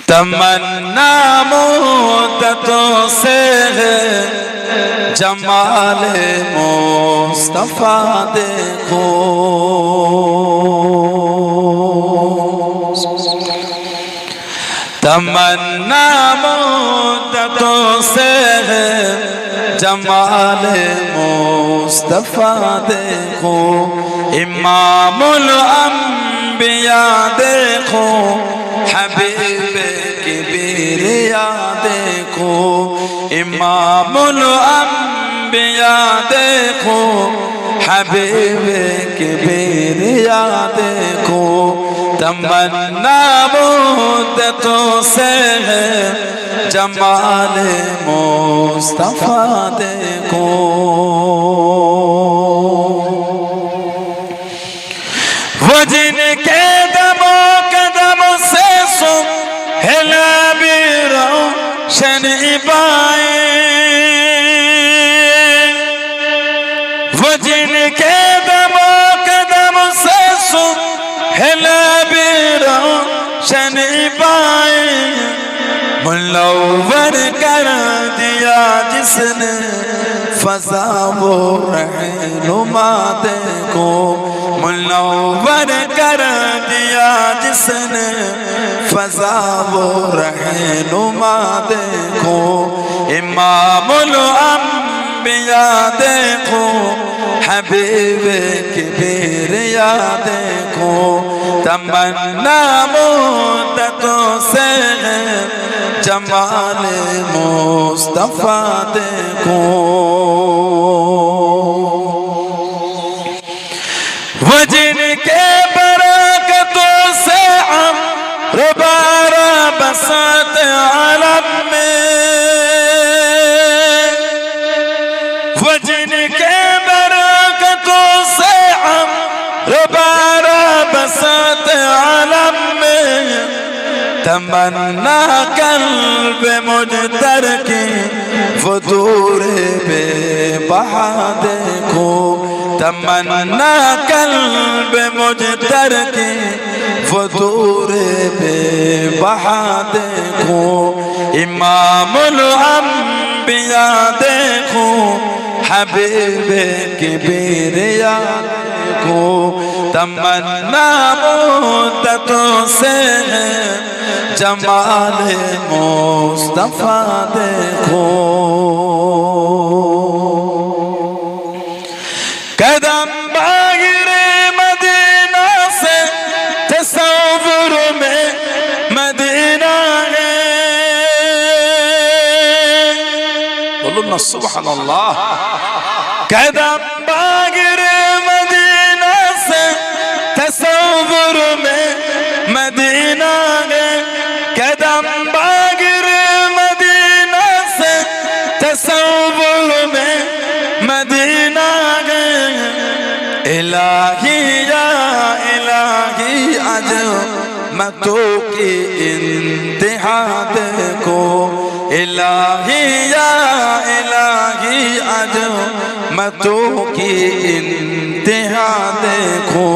तमन्ना मुद्दतों से है जमाले मुस्तफा देखो। तमन्ना मुद्दतों से है जमाले मुस्तफा देखो। इमामुल अंबिया देखो, हबीबे किबरिया देखो। इमामुल अंबिया देखो, हबीबे किबरिया देखो। तमन्ना मुद्दतों से है जमाले मुस्तफा देखो। वो जिनके दमो कदम से सुहेला भी रोशन पाए, वो जिनके दमो कदम से सुहेला भी रोशन पाए। मुनव्वर कर दिया जिसने फज़ा वो रहनुमा देखो। मुनव्वर कर दिया जिसने फज़ा वो रहनुमा देखो। इमामुल अंबिया देखो, हबीबे किबरिया देखो। तमन्ना मुद्दतों से है जमाले मुस्तफा देखो। वो जिनके बरकतों से अम्र बारा बसत आलम में, वो जिनके बरकतों से अम्र बारा बसत आलम में। तमन्ना कल्ब मुजतर की फतूर बेबहा देखो। तमन्ना कल्ब मुजतर की फतूर बेबहा देखो। इमामुल अंबिया देखो, हबीबे किबरिया देखो। तमन्ना मुद्दतों से है जमाले मुस्तफा देखो। कदम बागिरे मदीना से तसव्वुर में मदीना है। बोलो ना सुभान अल्लाह। कदम बागिरे मदीना से तसव्वुर में मदीना है। कदम बागिरे मदीना से तसव्वुर में मदीना है। इलाही या इलाही अज़मतों की इंतहा देखो। इलाही या इलाही अज़मतों की इंतहा देखो।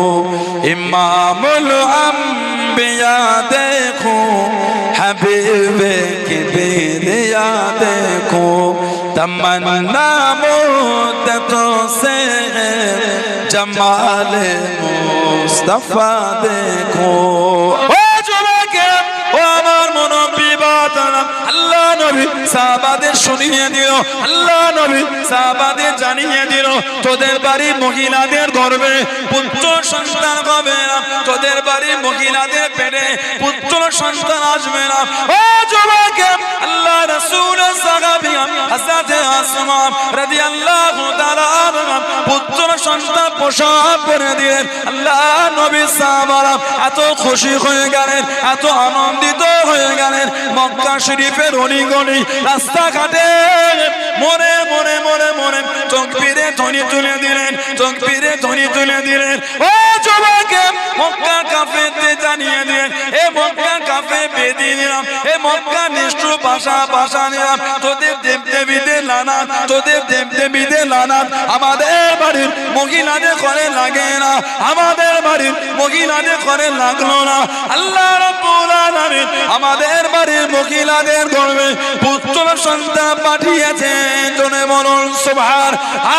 इमामुल अंबिया देखो, हबीबे किबरिया देखो। तमन्ना मुद्दतों से है जमाले मुस्तफा देखो। আল্লাহ নবী সাহাবাদের শুনিয়ে দিল, আল্লাহ নবী সাহাবাদের জানিয়ে দিল, তোদের বাড়ির মহিলাদের গর্ভে পুত্র সন্তান হবে না, তোদের বাড়ির মহিলাদের পেটে পুত্র সন্তান আসবে না। ও যুবক, আল্লাহ রাসূল সাহাবী হযরত আসমা রাদিয়াল্লাহু তাআলা আনহা পুত্র সন্তান প্রসব করে দিলেন। আল্লাহ নবী সাহাবারা এত খুশি হয়ে গেলেন, এত আনন্দিত হয়ে গেলেন। মক্কা শরীফের অলিগলি রাস্তাঘাটে মনে মনে মনে মনে তাকবীরে ধ্বনি তুলে দিলেন, তাকবীরে ধ্বনি তুলে দিলেন। ও যুবক, মক্কা কাফেরদের জানিয়ে দিলেন, এ মক্কা কাফের বেদি নিলাম, এ মক্কা নিষ্ঠুর ভাষা নিলাম, তোদের দেবদেবীদের লানাত, তোদের দেবদেবীদের লানাত আমাদের বাড়ির মহিলাদের ঘরে লাগে না, আমাদের বাড়ির মহিলাদের ঘরে লাগলো না। আল্লাহ রাব্বুল আলামিন আমাদের বাড়ির মহিলাদের গর্ভে পুত্র সন্তান পাঠিয়েছেন। জনে বলুন সুবহান,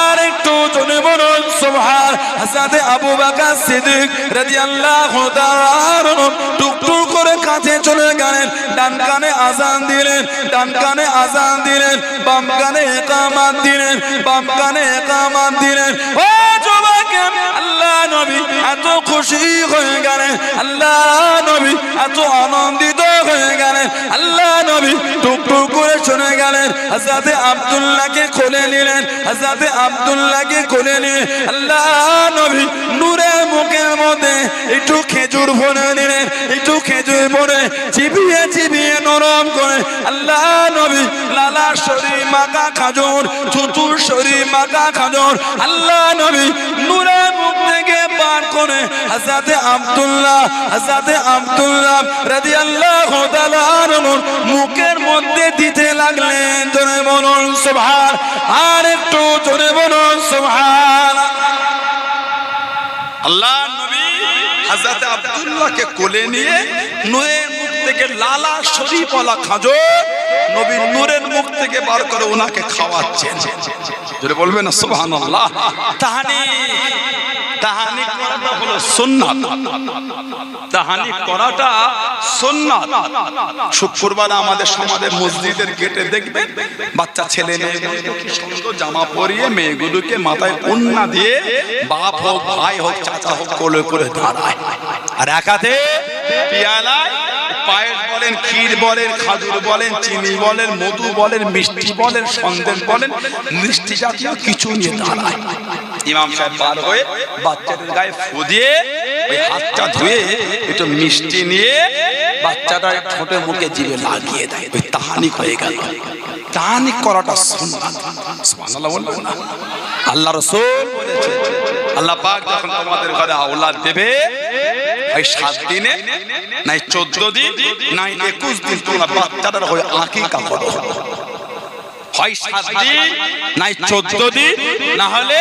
আর একটু জনে বলুন সুবহান। হযরত আবু বকর সিদ্দিক রাদিয়াল্লাহু তাআলা টুকটুক করে কাছে চলে গেলেন। ডান কানে আযান দিলেন, ডান কানে আযান দিলেন, বাম কানে ইকামত দিলেন, বাম কানে ইকামত দিলেন। ও যুবক, আল্লাহ নবী এত খুশি হয়ে গেলেন, আল্লাহ নবী এত আনন্দিত হয়ে গেলেন, আল্লাহ নবী টুকটুক করে শুনে গেলেন। হযরত আব্দুল্লাহকে কোলে নিলেন, হযরত আব্দুল্লাহকে কোলে নিয়ে আল্লাহ নবী নূরের মুখের মধ্যে একটু খেজুর ভরে নিলেন, একটু খেজুর ভরে চিবিয়ে চিবিয়ে নরম করে আল্লাহ নবী লালা শরীর মাখা খাজুর, থুতুর শরীর মাখা খাজুর আল্লাহ নবী নূরের মুখ থেকে বার করে হযরত আব্দুল্লাহ রাদিয়াল্লাহু তাআলা আনহুর মুখের মধ্যে দিতে লাগলেন। জোরে বলুন সুবহান, আর একটু জোরে বলুন সুবহান। আল্লাহ নবী হযরত আব্দুল্লাহকে কোলে নিয়ে নূরের মুখ থেকে লালা শরীফওয়ালা খাজুর নবীর নূরের মুখ থেকে বার করে ওনাকে খাওয়াচ্ছেন। জোরে বলবেন না সুবহানাল্লাহ। তাহানি করাটা হলো সুন্নাত, তাহানি করাটা সুন্নাত। শুক্রবার আমাদের সমাজের মসজিদের গেটে দেখবেন বাচ্চা ছেলে মেয়েগুলোকে কি সুন্দর জামা পরিয়ে মেয়েগুলোকে মাথায় ওন্না দিয়ে বাপ হোক ভাই হোক চাচা হোক কোলে করে দাঁড়ায়, আর একাতে পিয়ালায় পায়েস বলেন, ক্ষীর বলেন, খাজুর বলেন, চিনি বলেন, মধু বলেন, মিষ্টি বলেন, সন্দেশ বলেন, মিষ্টি জাতীয় কিছু নিয়ে দাঁড়ায়। ইমাম সাহেব পার হয়ে বাচ্চাদের গায়ে ফু দিয়ে ওই হাতটা ধুয়ে একটু মিষ্টি নিয়ে বাচ্চাটা ঠোঁটে মুখে জিভে লাগিয়ে দেয়। ওই তাহানিক হয়ে গেল। তাহানিক করাটা সুন্নাত। সুবহানাল্লাহ বলবেন না? আল্লাহ রাসূল বলেছে, আল্লাহ পাক যখন তোমাদের ঘরে আওলাদ দেবে এই 7 দিনে নাই 14 দিন নাই 21 দিন তোমরা বাচ্চাটার হয়ে আকিকা করো। হয় 7 দিন নাই 14 দিন না হলে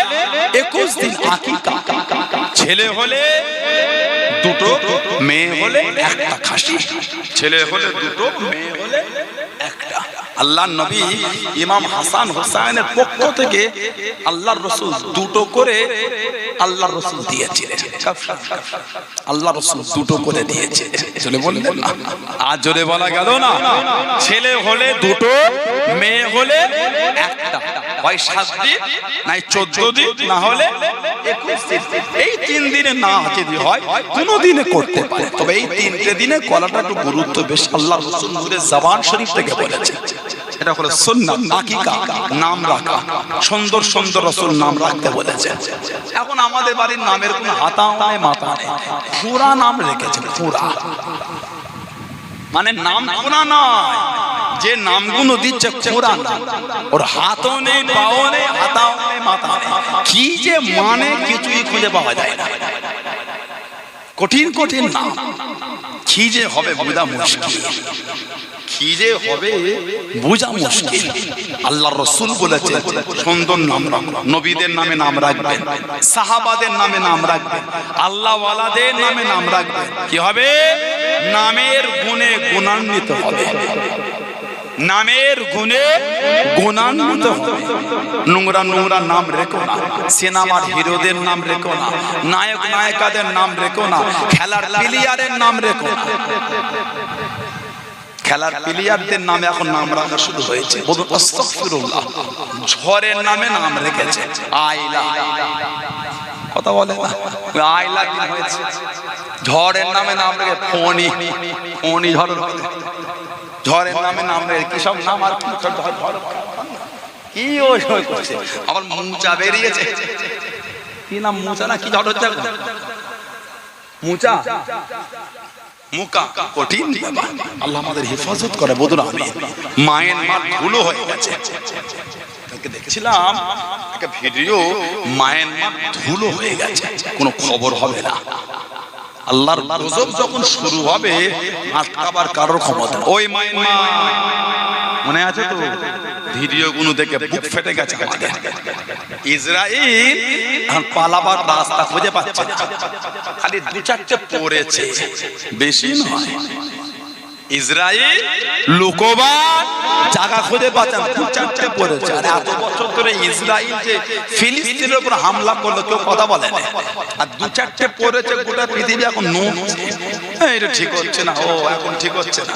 21 দিন আকিকা। ছেলে হলে দুটো, মেয়ে হলে একটা খাসি। ছেলে হলে দুটো, মেয়ে হলে একটা। আল্লাহর নবী ইমাম হাসান হুসাইনের পক্ষ থেকে আল্লাহর রাসূল দুটো করে আল্লাহর রাসূল দিয়েছিলেন। আল্লাহর রাসূল দুটো করে দিয়েছে। চলে বললেন না, আর জোরে বলা গেল না। ছেলে হলে দুটো, মেয়ে হলে একটা। হয় 7 দিন নাই 14 দিন না হলে 21 দিন। এই 3 দিনে না যদি হয় কোনো দিনে করতে পারে, তবে এই 3টে দিনে কলাটা একটু গুরুত্ব বেশি। আল্লাহর রাসূল নূরে জবান শরীফ থেকে বলেছে। এটা হলো সুন্নাত, আকিকা, নাম রাখা। সুন্দর সুন্দর রাসূল নাম রাখতে বলেছে। এখন আমাদের বাড়ির নামের কোনো হাতাও নাই মাথা নেই, পুরা নাম রেখেছে। পুরা মানে নাম পুরা নয়, যে নামগুলো দিচ্ছে পুরা নাম। ওর হাতও নেই, পাও নেই, হাতাও নেই, মাথা নেই। কি যে মানে কিছুই খুঁজে পাওয়া যায় না। কঠিন কঠিন নাম, কি যে হবে বোঝা মুশকিল, কি যে হবে বোঝা মুশকিল। আল্লাহর রাসূল বলেছে সুন্দর নাম রাখবেন, নবীদের নামে নাম রাখবেন, সাহাবাদের নামে নাম রাখবেন, আল্লাহ ওয়ালাদের নামে নাম রাখবেন। কি হবে? নামের গুণে গুণান্বিত হবে, নামের গুণে গুণান্বিত হবে। নোংরা নোংরা নাম রেখো না, সিনেমার হিরোদের নাম রেখো না, নায়ক নায়িকাদের নাম রেখো না, খেলার প্লেয়ারের নাম রেখো না। খেলার প্লেয়ারদের নামে এখন নাম রাখা শুরু হয়েছে। বলুন আস্তাগফিরুল্লাহ। ঝড়ের নামে নাম রেখেছে আইলা, কথা বলে না, আইলা দিন হয়েছে। ঝড়ের নামে নাম রেখে ফণি, ফণি ঝড়, ঝড়ের নামে নাম রেখে কি সব নাম, আর কি ওই করছে। আবার মুচা বেরিয়েছে, কি নাম মুচা না কি ঝড় হচ্ছে মুচা মুকা। কঠিন ব্যাপার। আল্লাহ আমাদের হেফাজত করে। বদুর আমি মায়ের মা ধুলো হয়ে গেছে। দেখছিলাম একটা ভিডিও, মায়ের মা ধুলো হয়ে গেছে, কোনো খবর হবে না। আল্লাহর গজব যখন শুরু হবে আটকাবার কারোর ক্ষমতা। ওই মায়ের মা মনে আছে তো? ভিডিও গুলো দেখে বুক ফেটে গেছে আমাদের। ইসরাইল পালাবার রাস্তা খুঁজে পাচ্ছে না, খালি 2-4টে পড়েছে, বেশি নয়। ইসরাইল লুকোবা জায়গা খুঁজে পাচ্ছেন, দু চারটে পড়েছে। আর এত বছর ধরে ইসরাইল যে ফিলিস্তিনের উপর হামলা করলো কেউ কথা বলে না, আর দু চারটে পড়েছে গোটা পৃথিবী এখন এটা ঠিক হচ্ছে না, ও এখন ঠিক হচ্ছে না।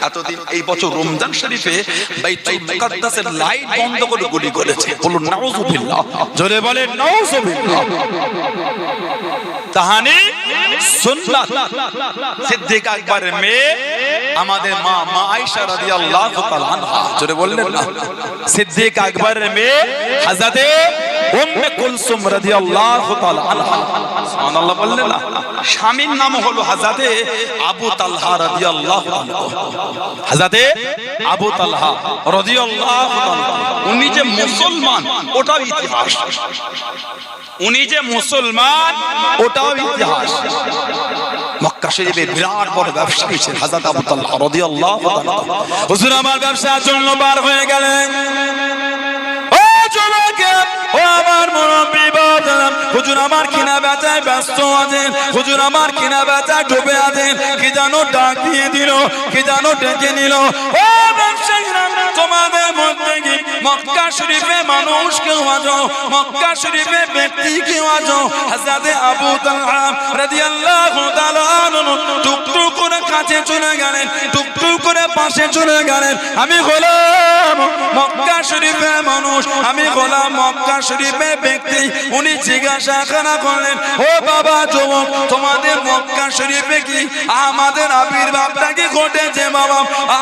এতদিন এই বছর রমজান শরীফে বাইতুল মুকাদ্দাসের লাইট বন্ধ করে গুলি করেছে, বলুন নাউযুবিল্লাহ, জোরে বলেন নাউযুবিল্লাহ। তাহানি সুন্নাত সিদ্দিক আকবরের মেয়ে আমাদের মা আয়েশা রাদিয়াল্লাহু তাআলা আনহা, জোরে বললেন না, সিদ্দিক আকবরের মেয়ে হযরতে উম্মে কুলসুম রাদিয়াল্লাহু তাআলা আনহা, সুবহানাল্লাহ বললেন না। স্বামীর নাম হলো হযরতে আবু তালহা রাদিয়াল্লাহু আনহু, হযরতে আবু তালহা রাদিয়াল্লাহু তাআলা। উনি যে মুসলমান ওটাও ইতিহাস, উনি যে মুসলমান ওটাও ইতিহাস। মক্কা শরীফে বিরাট বড় ব্যবসায়ী ছিলেন হযরত আবু তালহা রাদিয়াল্লাহু তাআলা। হুজুর আমার ব্যবসার জন্য বার হয়ে গেলেন। ও যুবকেরা, ও আমার মুরব্বি বাজান, হুজুর আমার কিনা বেচায় ব্যস্ত আছেন, হুজুর আমার কিনা বেচায় ডুবে আছেন। কি জানো ডাক দিয়ে দিল, কি জানো ডেকে নিল, ও ব্যবসায়ীরা তোমাদের মধ্যে কি মক্কা শরীফে মানুষ কেউ আছো, মক্কা শরীফে ব্যক্তি কেউ আছো? হযরত আবু তালহা রাদিয়াল্লাহু তাআলা আনহু টুকটুক করে কাছে চলে গেলেন, টুকটুক করে পাশে চলে গেলেন। আমি গোলাম মক্কা শরীফে মানুষ, আমি গোলাম মক্কা শরীফে ব্যক্তি। উনি জিজ্ঞাসা করলেন, ও বাবা যুবক, তোমাদের মক্কা শরীফে কি আমাদের আবির্ভাবটা কি ঘটেছে বাবা,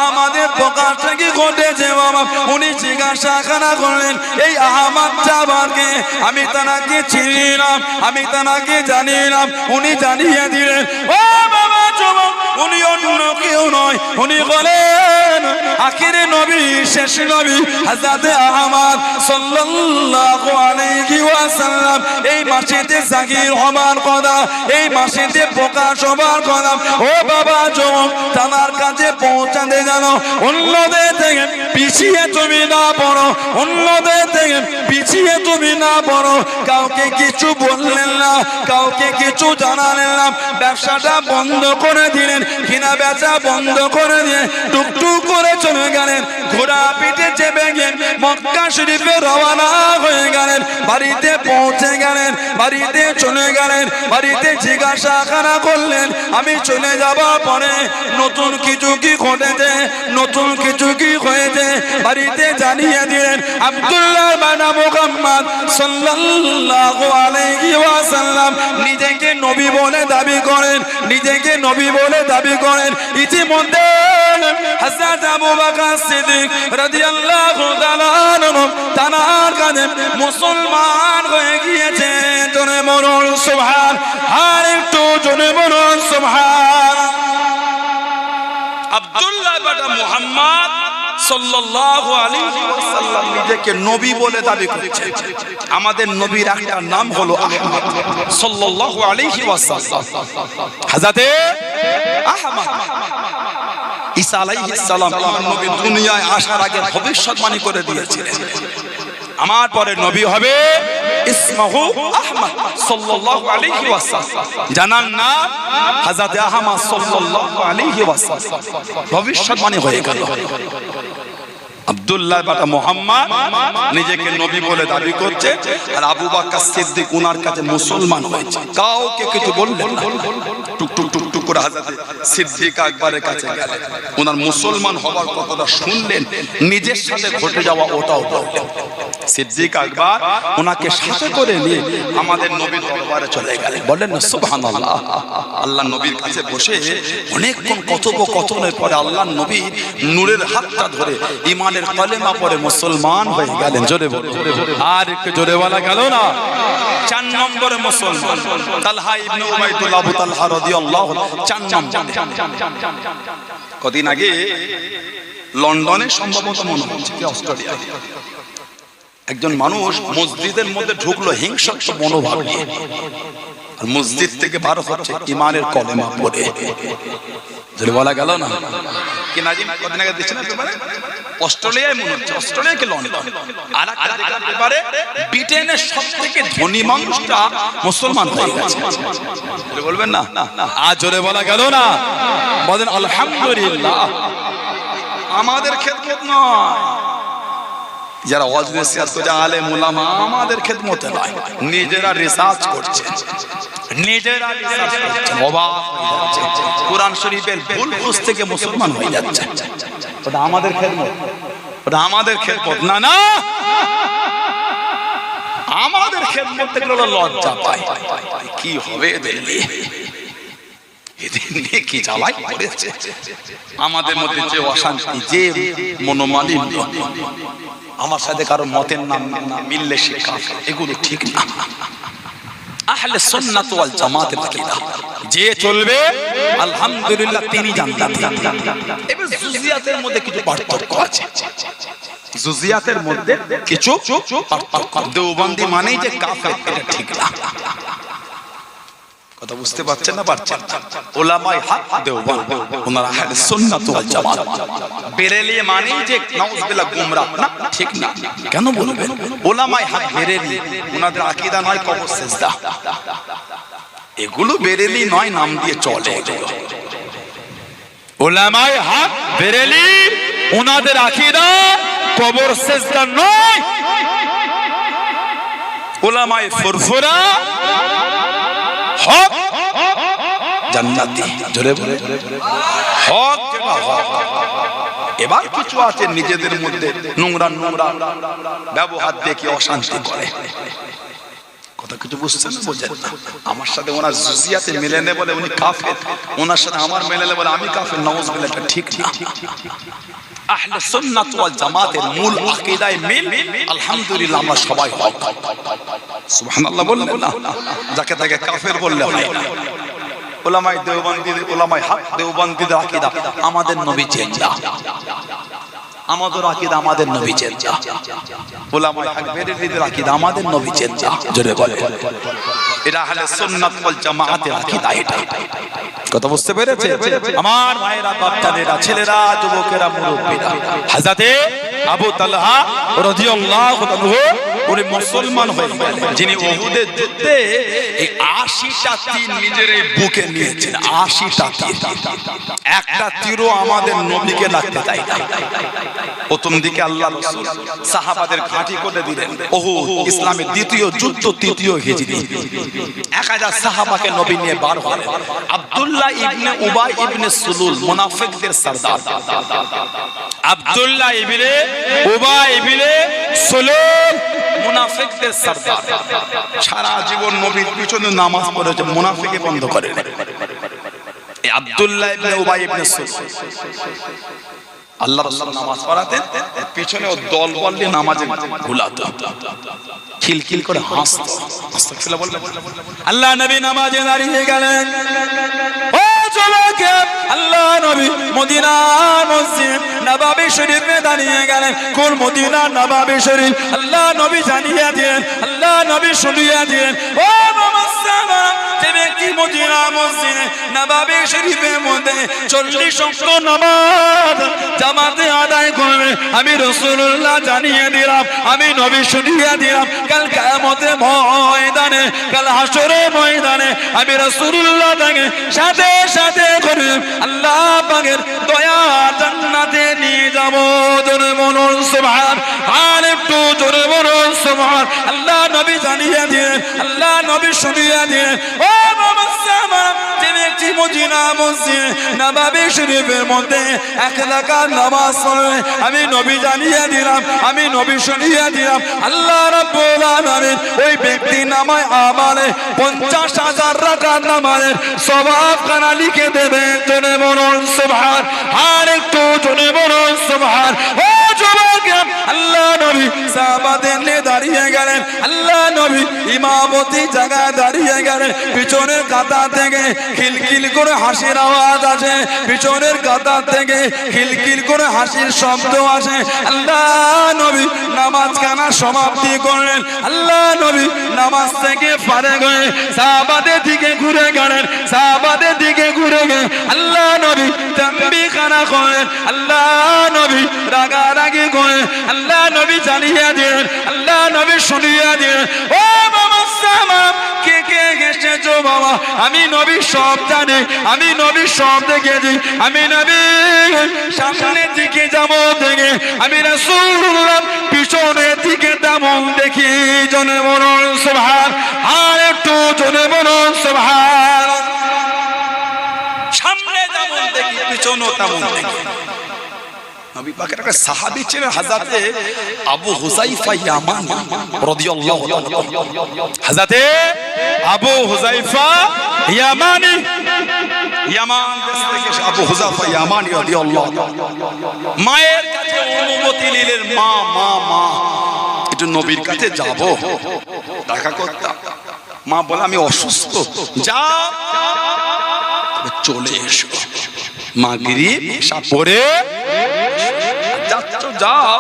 আমাদের প্রকাশটা কি ঘটেছে বাবা? উনি জিজ্ঞাসা করলেন, এই আহমদ জাবারকে আমি তানাকে চিনি না, আমি তানাকে জানি না। উনি জানিয়ে দিলেন, ও বাবা যুবক, উনি অন্য কেউ নয়, উনি বলেন আখিরে নবী, শেষ নবী হযরত আহমদ সাল্লাল্লাহু আলাইহি ওয়াসাল্লাম। এই মাসেতে জাগির হবার কথা, এই মাসেতে প্রকাশ হবার কথা। ও বাবা যুবক, তার কাছে পৌঁছাতে জানো, অন্যদের থেকে পিছিয়ে তুমি না পড়ো, অন্যদের থেকে পিছিয়ে তুমি না পড়ো। কাউকে কিছু বললেন না, কাউকে কিছু জানালেন না, ব্যবসাটা বন্ধ করে দিলেন, কিনা বেচা বন্ধ করে দিয়ে টুকটুক করে চলে গেলেন। ঘোড়া পিঠে চেপে গিয়ে মক্কা শরীফে রওনা হয়ে গেলেন। বাড়িতে পৌঁছে গেলেন, বাড়িতে চলে গেলেন, বাড়িতে জিজ্ঞাসা করলেন, আমি চলে যাবার পরে নতুন কিছু কি ঘটেছে, নতুন কিছু কি হয়েছে? বাড়িতে জানিয়ে দিলেন, আব্দুল্লাহ বিন মুহাম্মদ সাল্লাল্লাহু আলাইহি ওয়াসাল্লাম নিজেকে নবী বলে দাবি করেন, নিজেকে নবী বলে দাবি করেন। ইতিমধ্যে হযরত আবু বকর সিদ্দিক রাদিয়াল্লাহু তাআলা আনহু তার কাছে মুসলমান হয়ে গিয়েছে। জোরে বলুন সুবহান, আর একটু জোরে বলুন সুবহান। আব্দুল্লাহ বিন মুহাম্মদ সাল্লাল্লাহু আলাইহি ওয়াসাল্লাম নিজেকে নবী বলে দাবি করছে। আমাদের নবীর একটা নাম হলো আহমদ সাল্লাল্লাহু আলাইহি ওয়াসাল্লাম। হযরতে আহমদ ঈসা আলাইহিস সালাম নবী দুনিয়ায় আসার আগে ভবিষ্যৎবাণী করে দিয়েছিলেন, আমার পরে নবী হবে ইসমহু আহমদ সাল্লাল্লাহু আলাইহি ওয়াসাল্লাম। জানার নাম হযরত আহমদ সাল্লাল্লাহু আলাইহি ওয়াসাল্লাম। ভবিষ্যৎবাণী হয়ে গেল। আব্দুল্লাহ বিন মুহাম্মদ নিজেকে নবী বলে দাবি করছে, আর আবু বকর সিদ্দিক উনার কাছে মুসলমান হয়েছে। কাউকে কিছু বললেন না, টুকটুক টুকটুক করে হযরত সিদ্দিক আকবরের কাছে গেলেন, উনার মুসলমান হবার কথাটা শুনলেন, নিজের সাথে ঘটে যাওয়া ওটাও বললেন। সিদ্দিক আকবর ওনাকে সাথে করে নিয়ে আমাদের নবীর দরবারে চলে গেলেন। বলেন না সুবহানাল্লাহ। আল্লাহ নবীর কাছে বসে অনেকক্ষণ কথোপকথনের পরে আল্লাহ নবী নূরের হাতটা ধরে ঈমানের কলেমা পড়ে মুসলমান হয়ে গেলেন। জোরে বলুন, আর একটু জোরে বলা গেল না। 4 নম্বরে মুসলমান তালহা ইবনে উবাইদুল্লাহ আবু তালহা রাদিয়াল্লাহু 4 নম্বরে। কদিন আগে লন্ডনে সম্ভবত মনে হচ্ছে কি অস্ট্রেলিয়া একজন মানুষ মসজিদের মধ্যে ঢুকলো হিংস্র মনোভাব নিয়ে, আর মসজিদ থেকে বার হচ্ছে ঈমানের কলেমা পড়ে। যদি বলা গেল না কি নাজিম কদিন আগে দিচ্ছেন অস্ট্রেলিয়ায় মনে হচ্ছে, অস্ট্রেলিয়া কি লন্ডন, আর একটা ব্যাপারে ব্রিটেনের সবথেকে ধনী মানুষটা মুসলমান হয়ে গেছে। বলবেন না? আজ জোরে বলা গেল না? বলেন আলহামদুলিল্লাহ। আমাদের খেদমত নয়, যারা ওয়াজ নসিহত করছে আলেম উলামা, আমাদের খেদমতে নয়, নিজেরা রিসার্চ করছে, নিজেরা রিসার্চ করছে, অবাক হয়ে যাচ্ছে, কোরআন শরীফের ভুল বুঝ থেকে মুসলমান হয়ে যাচ্ছে। ওটা আমাদের খেদমত, ওটা আমাদের খেদমত না। না, আমাদের খেদমত থেকে লজ্জা পায়। কি হবে এদের নিয়ে? এদের নিয়ে কি জ্বালাই পড়েছে আমাদের মধ্যে, যে অশান্তি, যে মনোমালিন্য, আমার সাথে কারো মতের নাম মিললে সে কাফের, এগুলো ঠিক না। আহলে সুন্নাত ওয়াল জামাতের আকীদা, যে চলবে আলহামদুলিল্লাহ তিনি জান্নাতি। এবার জুজিয়াতের মধ্যে কিছু পার্থক্য আছে, জুজিয়াতের মধ্যে কিছু পার্থক্য। দেওবন্দি মানেই যে কাফের, এটা ঠিক না। কথা বুঝতে পারছেন না? পারছেন? উলামায়ে হক দেওবন্দ, ওনারা আহলে সুন্নাত ওয়াল জামাত। বেরেলি মানেই যে নাউজুবিল্লাহ গুমরাহ, না, ঠিক না। কেন বলবেন? উলামায়ে হক বেরেলি, ওনাদের আকীদা নয় কবর সিজদা, এগুলো বেরেলি নয়, নাম দিয়ে চলে। উলামায়ে হক বেরেলি, ওনাদের আকীদা কবর সিজদা নয়। উলামায়ে ফুরফুরা হক জান্নাতি, জোরে বলে হক যেটা হক। এবার কিছু আছে নিজেদের মধ্যে নোংরা নোংরা ব্যবহার দেখে অশান্তি করে। কথা কিছু বুঝছেন? বোঝেন না? আমার সাথে ওনার জুজিয়াতে মিলেনে বলে উনি কাফের, ওনার সাথে আমার মিলেনে বলে আমি কাফের, নাউজুবিল্লাহ, এটা ঠিক না। আহলে সুন্নাত ওয়াল জামাতের মূল আকীদায় মিল, আলহামদুলিল্লাহ আমরা সবাই হক। সুবহানাল্লাহ বললেন না? যাকে তাকে কাফের বললে হয়। উলামায়ে দেওবন্দি, উলামায়ে হক দেওবন্দিদের আকীদা আমাদের নবী চেঞ্জা, আমাদের আকীদা আমাদের নবী চেঞ্জা। উলামায়ে হক বেরেলিদের আকীদা আমাদের নবী চেঞ্জা, জোরে বলে। এটা আহলে সুন্নাত ওয়াল জামাতের আকীদা। এটা কথা বুঝতে পেরেছে আমার ভাইরা, বাচ্চাদেরা, ছেলেরা, যুবকেরা, মুরব্বীরা? হযরতে আবু তালহা রাদিয়াল্লাহু আনহু উনি মুসলমান হয়ে গেলেন, যিনি উহুদের যুদ্ধে এই 80টা তীর নিজের বুকে নিয়েছেন। 80টা তীর, একটা তীরও আমাদের নবীকে লাগতে দেয় না। প্রথম দিকে আল্লাহ রাসূল সাহাবাদের ঘাঁটি করে দিলেন। উহুদ ইসলামের দ্বিতীয় যুদ্ধ, তৃতীয় হিজরি। 1000 সাহাবাকে নবী নিয়ে বার হলেন। আব্দুল্লাহ ইবনে উবাই ইবনে সুলুল, মুনাফিকদের সরদার। আব্দুল্লাহ ইবনে উবাই ইবনে সুলুল, মুনাফিকদের সরদার। সারা জীবন নবীর পিছনে নামাজ পড়েছে, মুনাফিকে বন্ধ করে না। এই আব্দুল্লাহ ইবনে উবাই ইবনে সুলুল আল্লাহ রাসূল নামাজ পড়াতেন, পিছনে ও দল বল নিয়ে নামাজে ঘুলাতো, খিলখিল করে হাসতো। আস্তাগফিরুল্লাহ বললেন। আল্লাহ নবী নামাজে দাঁড়িয়ে গেলেন। ও যুবক, আল্লাহ নবী মদিনা মসজিদ নববী শরীফে দাঁড়িয়ে গেলেন। কোন মদিনা নববী শরীফ? আল্লাহ নবী জানিয়ে দিলেন, আল্লাহ নবী শুনিয়ে দিলেন। ও মুসলমান, যে ব্যক্তি মদিনা মসজিদে নববী শরীফের মধ্যে 40 ওয়াক্ত নামাজ জামাতে আদায় করবে, আমি রাসূলুল্লাহ জানিয়ে দিলাম, আমি নবী শুনিয়ে দিলাম, কাল কিয়ামতের ময়দানে, কাল হাসরের ময়দানে আমি রাসূলুল্লাহ তাকে সাথে সাথে করে আল্লাহ পাকের দয়া জান্নাতে নিয়ে যাব। জোরে বলুন সুবহান, আর একটু জোরে বলুন সুবহান। আল্লাহ নবী জানিয়ে দিলেন, আল্লাহ নবী শুনিয়ে দিলেন। ও মুসলমান, যে ব্যক্তি মদিনা মসজিদ নববী শরীফের মধ্যে 1 রাকাত নামাজ পড়বে, আমি নবী জানিয়ে দিলাম, আমি নবী শুনিয়ে দিলাম, আল্লাহ রাব্বুল আলামিন ওই ব্যক্তি নামায় আমালে 50,000 রাকাত নামাজের সওয়াব খানা লিখে দেবে। জোরে বলুন সুবহান, আর একটু জোরে বলুন সুবহান। ও যুবক, আল্লাহ নবী সাহাবাদের নিয়ে দাঁড়িয়ে গেলেন। আল্লাহ নবী নবী ইমামতি জায়গায় দাঁড়িয়ে গেলেন পিছনের কাতার থেকে খিলখিল করে হাসির আওয়াজ আসে পিছনের কাতার থেকে খিলখিল করে হাসির শব্দ আসে আল্লাহ নবী নামাজ কানা সমাপ্তি করলেন আল্লাহ নবী নামাজ থেকে ফারেগ হয়ে সাহাবাদের দিকে ঘুরে গেলেন সাহাবাদের দিকে ঘুরে গিয়ে আল্লাহ নবী তাকবীর খানা করেন আল্লাহ নবী রাগারাগি করে আল্লাহ নবী জানিয়ে দিলেন আল্লাহ নবী শুনিয়ে দিলেন ও বাবা সাহাব কে কে এসেছো বাবা আমি নবী সব জানি আমি নবী সব দেখেছি আমি নবী সামনের দিকে যাবো দেখে আমি রাসূলুল্লাহ পিছনের দিকে তেমন দেখি জনে বলুন সুবহান আর একটু জনে বলুন সুবহান সামনে যেমন দেখি পিছনেও তেমন দেখি নবী পাকের একটা সাহাবী ছিলেন হযরতে আবু হুযায়ফা ইয়ামানী রাদিয়াল্লাহু তাআলা হযরতে আবু হুযায়ফা ইয়ামানী ইয়ামান দেশ থেকে আবু হুযায়ফা ইয়ামানী রাদিয়াল্লাহু তাআলা মায়ের কাছে অনুমতি নিলেন মা মা মা একটু নবীর কাছে যাব দেখা করতে মা বলে আমি অসুস্থ যাও চলে এসো মাগরিব এশা পড়ে যাচ্ছ যাও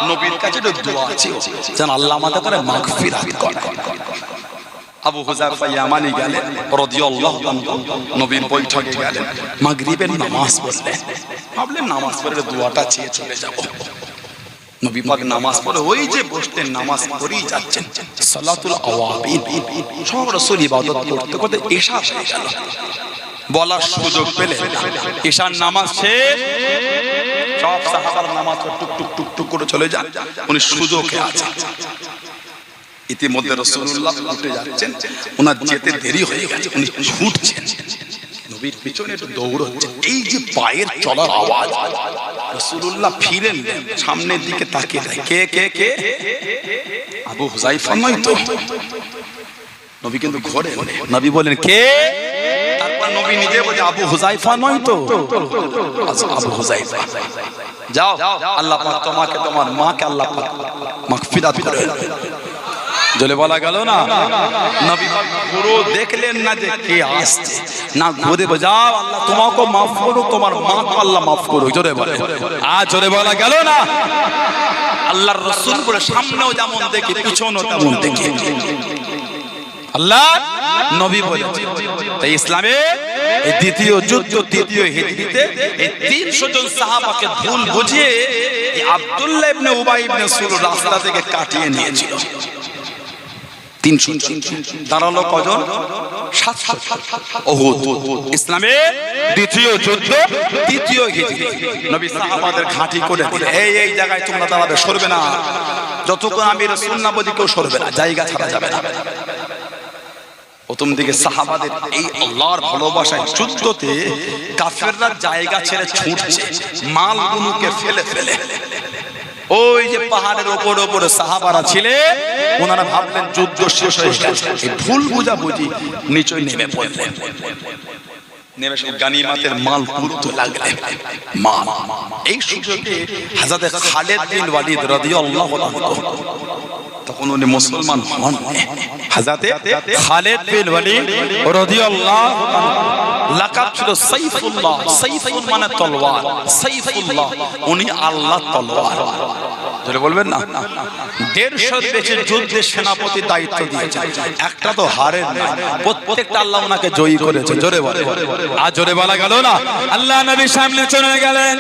নবীর কাছে একটু দোয়া আছে যেন আল্লাহ আমাদের করে মাগফিরাত করে আবু হুযায়ফা ইয়ামানী গেলেন রাদিয়াল্লাহু তাআলা নবীর বৈঠকে গেলেন মাগরিবের নামাজ পড়লেন ভাবলেন নামাজ পড়ে দোয়াটা চেয়ে চলে যাব নবী পাক নামাজ পড়ে ওই যে বসতেন নামাজ পড়েই যাচ্ছেন সালাতুল আওয়াবিন সব রাসূল ইবাদত করতে করতে এশা হয়ে গেল বলার সুযোগ পেলেন ঈশার নামাজ শেষ সব সাহাবার নামাজ টুক টুক টুক টুক করে চলে যান উনি সুযোগে আছেন ইতিমধ্যে রাসূলুল্লাহ উঠে যাচ্ছেন ওনার যেতে দেরি হয়ে গেছে উনি ছুটছেন নবীর পিছনে একটু দৌড়চ্ছেন এই যে পায়ের চলার আওয়াজ রাসূলুল্লাহ ফিরেন সামনের দিকে তাকিয়ে দেখে কে কে কে আবু হুযায়ফা নয় তো নবী কিন্তু ঘরে নবী বলেন কে তারপর নবী নিজে বলে আবু হুযায়ফা নয় তো আবু হুযায়ফা যাও আল্লাহ পাক তোমাকে তোমার মাকে আল্লাহ পাক মাগফিরাত করে জলে বলা গেল না নবী পাক পুরো দেখলেন না যে কে আসছে না ঘুরে যাও আল্লাহ তোমাকে maaf করুক তোমার মাকে আল্লাহ maaf করুক জোরে বলে আজ জোরে বলা গেল না আল্লাহর রাসূল বলে সামনেও যেমন দেখি পিছনেও তেমন দেখি আল্লাহ নবী বলেছেন তাই ইসলামে এই দ্বিতীয় যুদ্ধ দ্বিতীয় হিজরিতে এই 300 জন সাহাবাকে ভুল বুঝিয়ে এই আব্দুল্লাহ ইবনে উবাই ইবনে সুলুল রাস্তা থেকে কাটিয়ে নিয়েছিল 300 দাঁড়ালো কজন 700 ওহুদ ইসলামে দ্বিতীয় যুদ্ধ দ্বিতীয় হিজরি নবী সাহাবাদের ঘাঁটি করে এই এই জায়গায় তোমরা দাঁড়াবে সরবে না যতক্ষণ আমি রাসূল না বলি কেউ সরবে না জায়গা ছাড়া যাবে না প্রথম দিকে সাহাবাদের এই আল্লাহর ভালোবাসায় যুদ্ধতে কাফেররা জায়গা ছেড়ে ছুটছে মালগুলোকে ফেলে ফেলে ওই যে পাহাড়ের উপরে সাহাবারা ছিলেন ওনারা ভাবলেন যুদ্ধ শেষ হয়ে গেছে এই ভুল বুঝাবুঝি নিচে নেমে পড়লেন নেমে সব গানিমাতের মাল তুলতে লাগলেন মাল এই সুযোগে হযরত খালিদ বিন ওয়ালিদ রাদিয়াল্লাহু আনহু তখন উনি মুসলমান হন হযরত খালিদ বিন ওয়ালিদ রাদিয়াল্লাহু আনহু লাকাব ছিল সাইফুল্লাহ সাইফুল মানে তলোয়ার সাইফুল্লাহ উনি আল্লাহ তলোয়ার জোরে বলবেন না 150 বেশি যুদ্ধে সেনাপতি দায়িত্ব দিয়েছেন একটা তো হারেন না প্রত্যেকটা আল্লাহ ওনাকে জয়ী করেছে জোরে বলে আজ জোরে বলা গেল না আল্লাহ নবী সামনে চলে গেলেন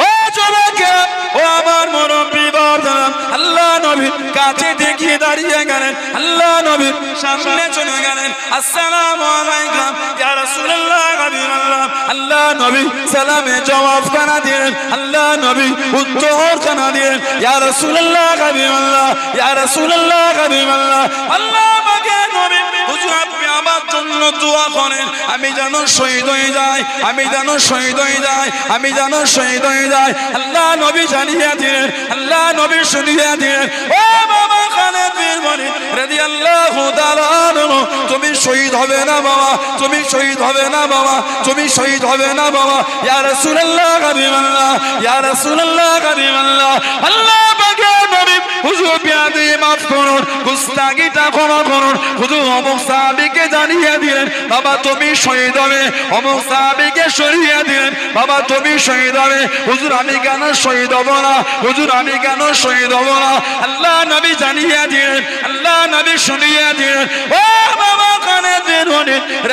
ও যুবকে ও আমার মুরব্বি বাবা আল্লাহ নবী কাছে দেখিয়ে দাঁড়িয়ে গেলেন আল্লাহ নবী সামনে চলে গেলেন আসসালামু আলাইকুম ইয়া রাসূলুল্লাহ হাবিবাল্লাহ আল্লাহ নবী সালামে জবাব কানা দিলেন আল্লাহ নবী উত্তর কানা দিলেন ইয়া রাসূলুল্লাহ হাবিবাল্লাহ ইয়া রাসূলুল্লাহ হাবিবাল্লাহ আল্লাহ পাকে নবী হুজুর আপনি আমার জন্য দোয়া করেন আমি যেন শহীদ হয়ে যাই আমি যেন শহীদ হয়ে যাই আমি যেন শহীদ হয়ে যাই আল্লাহ নবী জানিয়ে দিলেন আল্লাহ নবী শুনিয়ে দিলেন ও বাবা খালিদ বিন ওয়ালিদ রাদিয়াল্লাহু তাআলা আনহু তুমি শহীদ হবে না বাবা তুমি শহীদ হবে না বাবা তুমি শহীদ হবে না বাবা ইয়া রাসূলুল্লাহ হাবিবাল্লাহ ইয়া রাসূলুল্লাহ হাবিবাল্লাহ আল্লাহ পাকের নবী হুজুর বিয়াদি মাফ করুন, গুস্তাগিটা ক্ষমা করুন। হুজুর অমুক সাহাবীকে জানিয়ে দিলেন বাবা তুমি শহীদ হবে, অমুক সাহাবীকে সরিয়ে দিলেন বাবা তুমি শহীদ হবে। হুজুর আমি কেন শহীদ হব না, হুজুর আমি কেন শহীদ হব না? আল্লাহ নবী জানিয়ে দিলেন, আল্লাহ নবী শুনিয়ে দিলেন। ও বাবা কানে দিন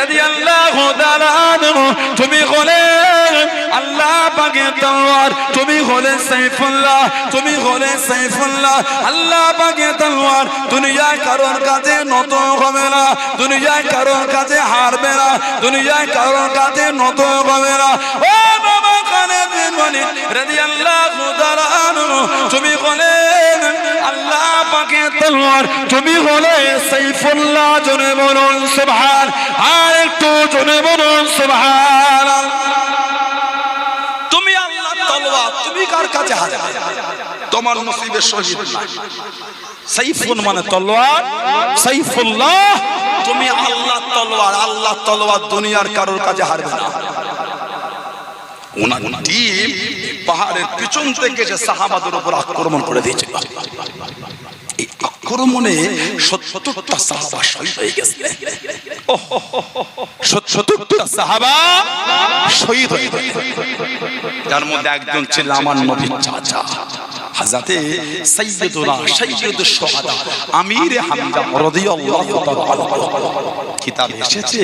রাদিয়াল্লাহু তাআলা আনহু, তুমি হলেন আল্লাহ পাকের তলোয়ার, তুমি হলেন সাইফুল্লাহ, তুমি হলেন সাইফুল্লাহ, আল্লাহ পাকের তলোয়ার। দুনিয়ায় কারোর কাছে নত হবে না, দুনিয়ায় কারোর কাছে হারবে না, দুনিয়ায় কারোর কাছে নত হবে না। ও বাবা কানে দিন রাদিয়াল্লাহু তাআলা আনহু, তুমি হলেন আল্লাহ পাকের তলোয়ার, তুমি হলে সাইফুল্লাহ। জোরে বলুন সুবহান, আর একটু জোরে বলুন সুবহান। তুমি আল্লাহ তলোয়ার, তুমি কার কাছে হারবে? তোমার নসিবে শহীদ না। সাইফুন মানে তলোয়ার, সাইফুল্লাহ তুমি আল্লাহ তলোয়ার, আল্লাহ তলোয়ার দুনিয়ার কারোর কাছে হারবে না। ওনার টিম পাহাড়ের পিছন থেকে যে সাহাবাদের উপর আক্রমণ করে দিয়েছিল, এই আক্রমণে ৭০টা সাহাবা শহীদ হয়ে গেছে। ৭০টা সাহাবা শহীদ হয়ে গেছে, যার মধ্যে একজন ছিল আমার নবীর চাচা হযরতে সাইয়্যিদুনা সাইয়্যিদুশ শুহাদা আমিরে হামজা রাদিয়াল্লাহু তাআলা। কিতাবে এসেছে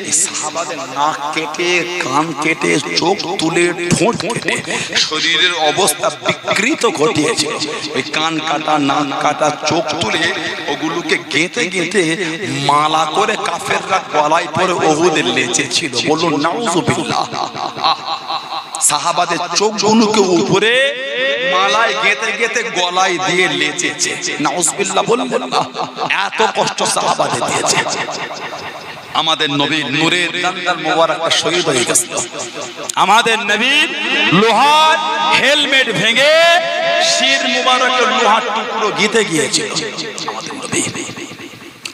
এই সাহাবাদের নাক কেটে, কান কেটে, চোখ তুলে, ঠোঁট কেটে শরীরের অবস্থা বিকৃত ঘটিয়েছিল। ওই কান কাটা, নাক কাটা, চোখ তুলে ওগুলোকে গেঁথে গেঁথে মালা করে কাফেররা গলায় পরে উহুদের লেচে ছিল। বলুন নাউযুবিল্লাহ। সাহাবাদের চোখগুলোকে উপরে মালায় গেঁথে গেঁথে গলায় দিয়ে লেচেছে। নাউযুবিল্লাহ বলবেন না, এত কষ্ট সাহাবাদের দিয়েছে। আমাদের নবী নূরের দান্দাল মোবারকটা শহীদ হয়ে গেছে। আমাদের নবী লোহার হেলমেট ভেঙে শির মোবারকের লোহার টুকরো গিতে গিয়েছিল। আমাদের নবী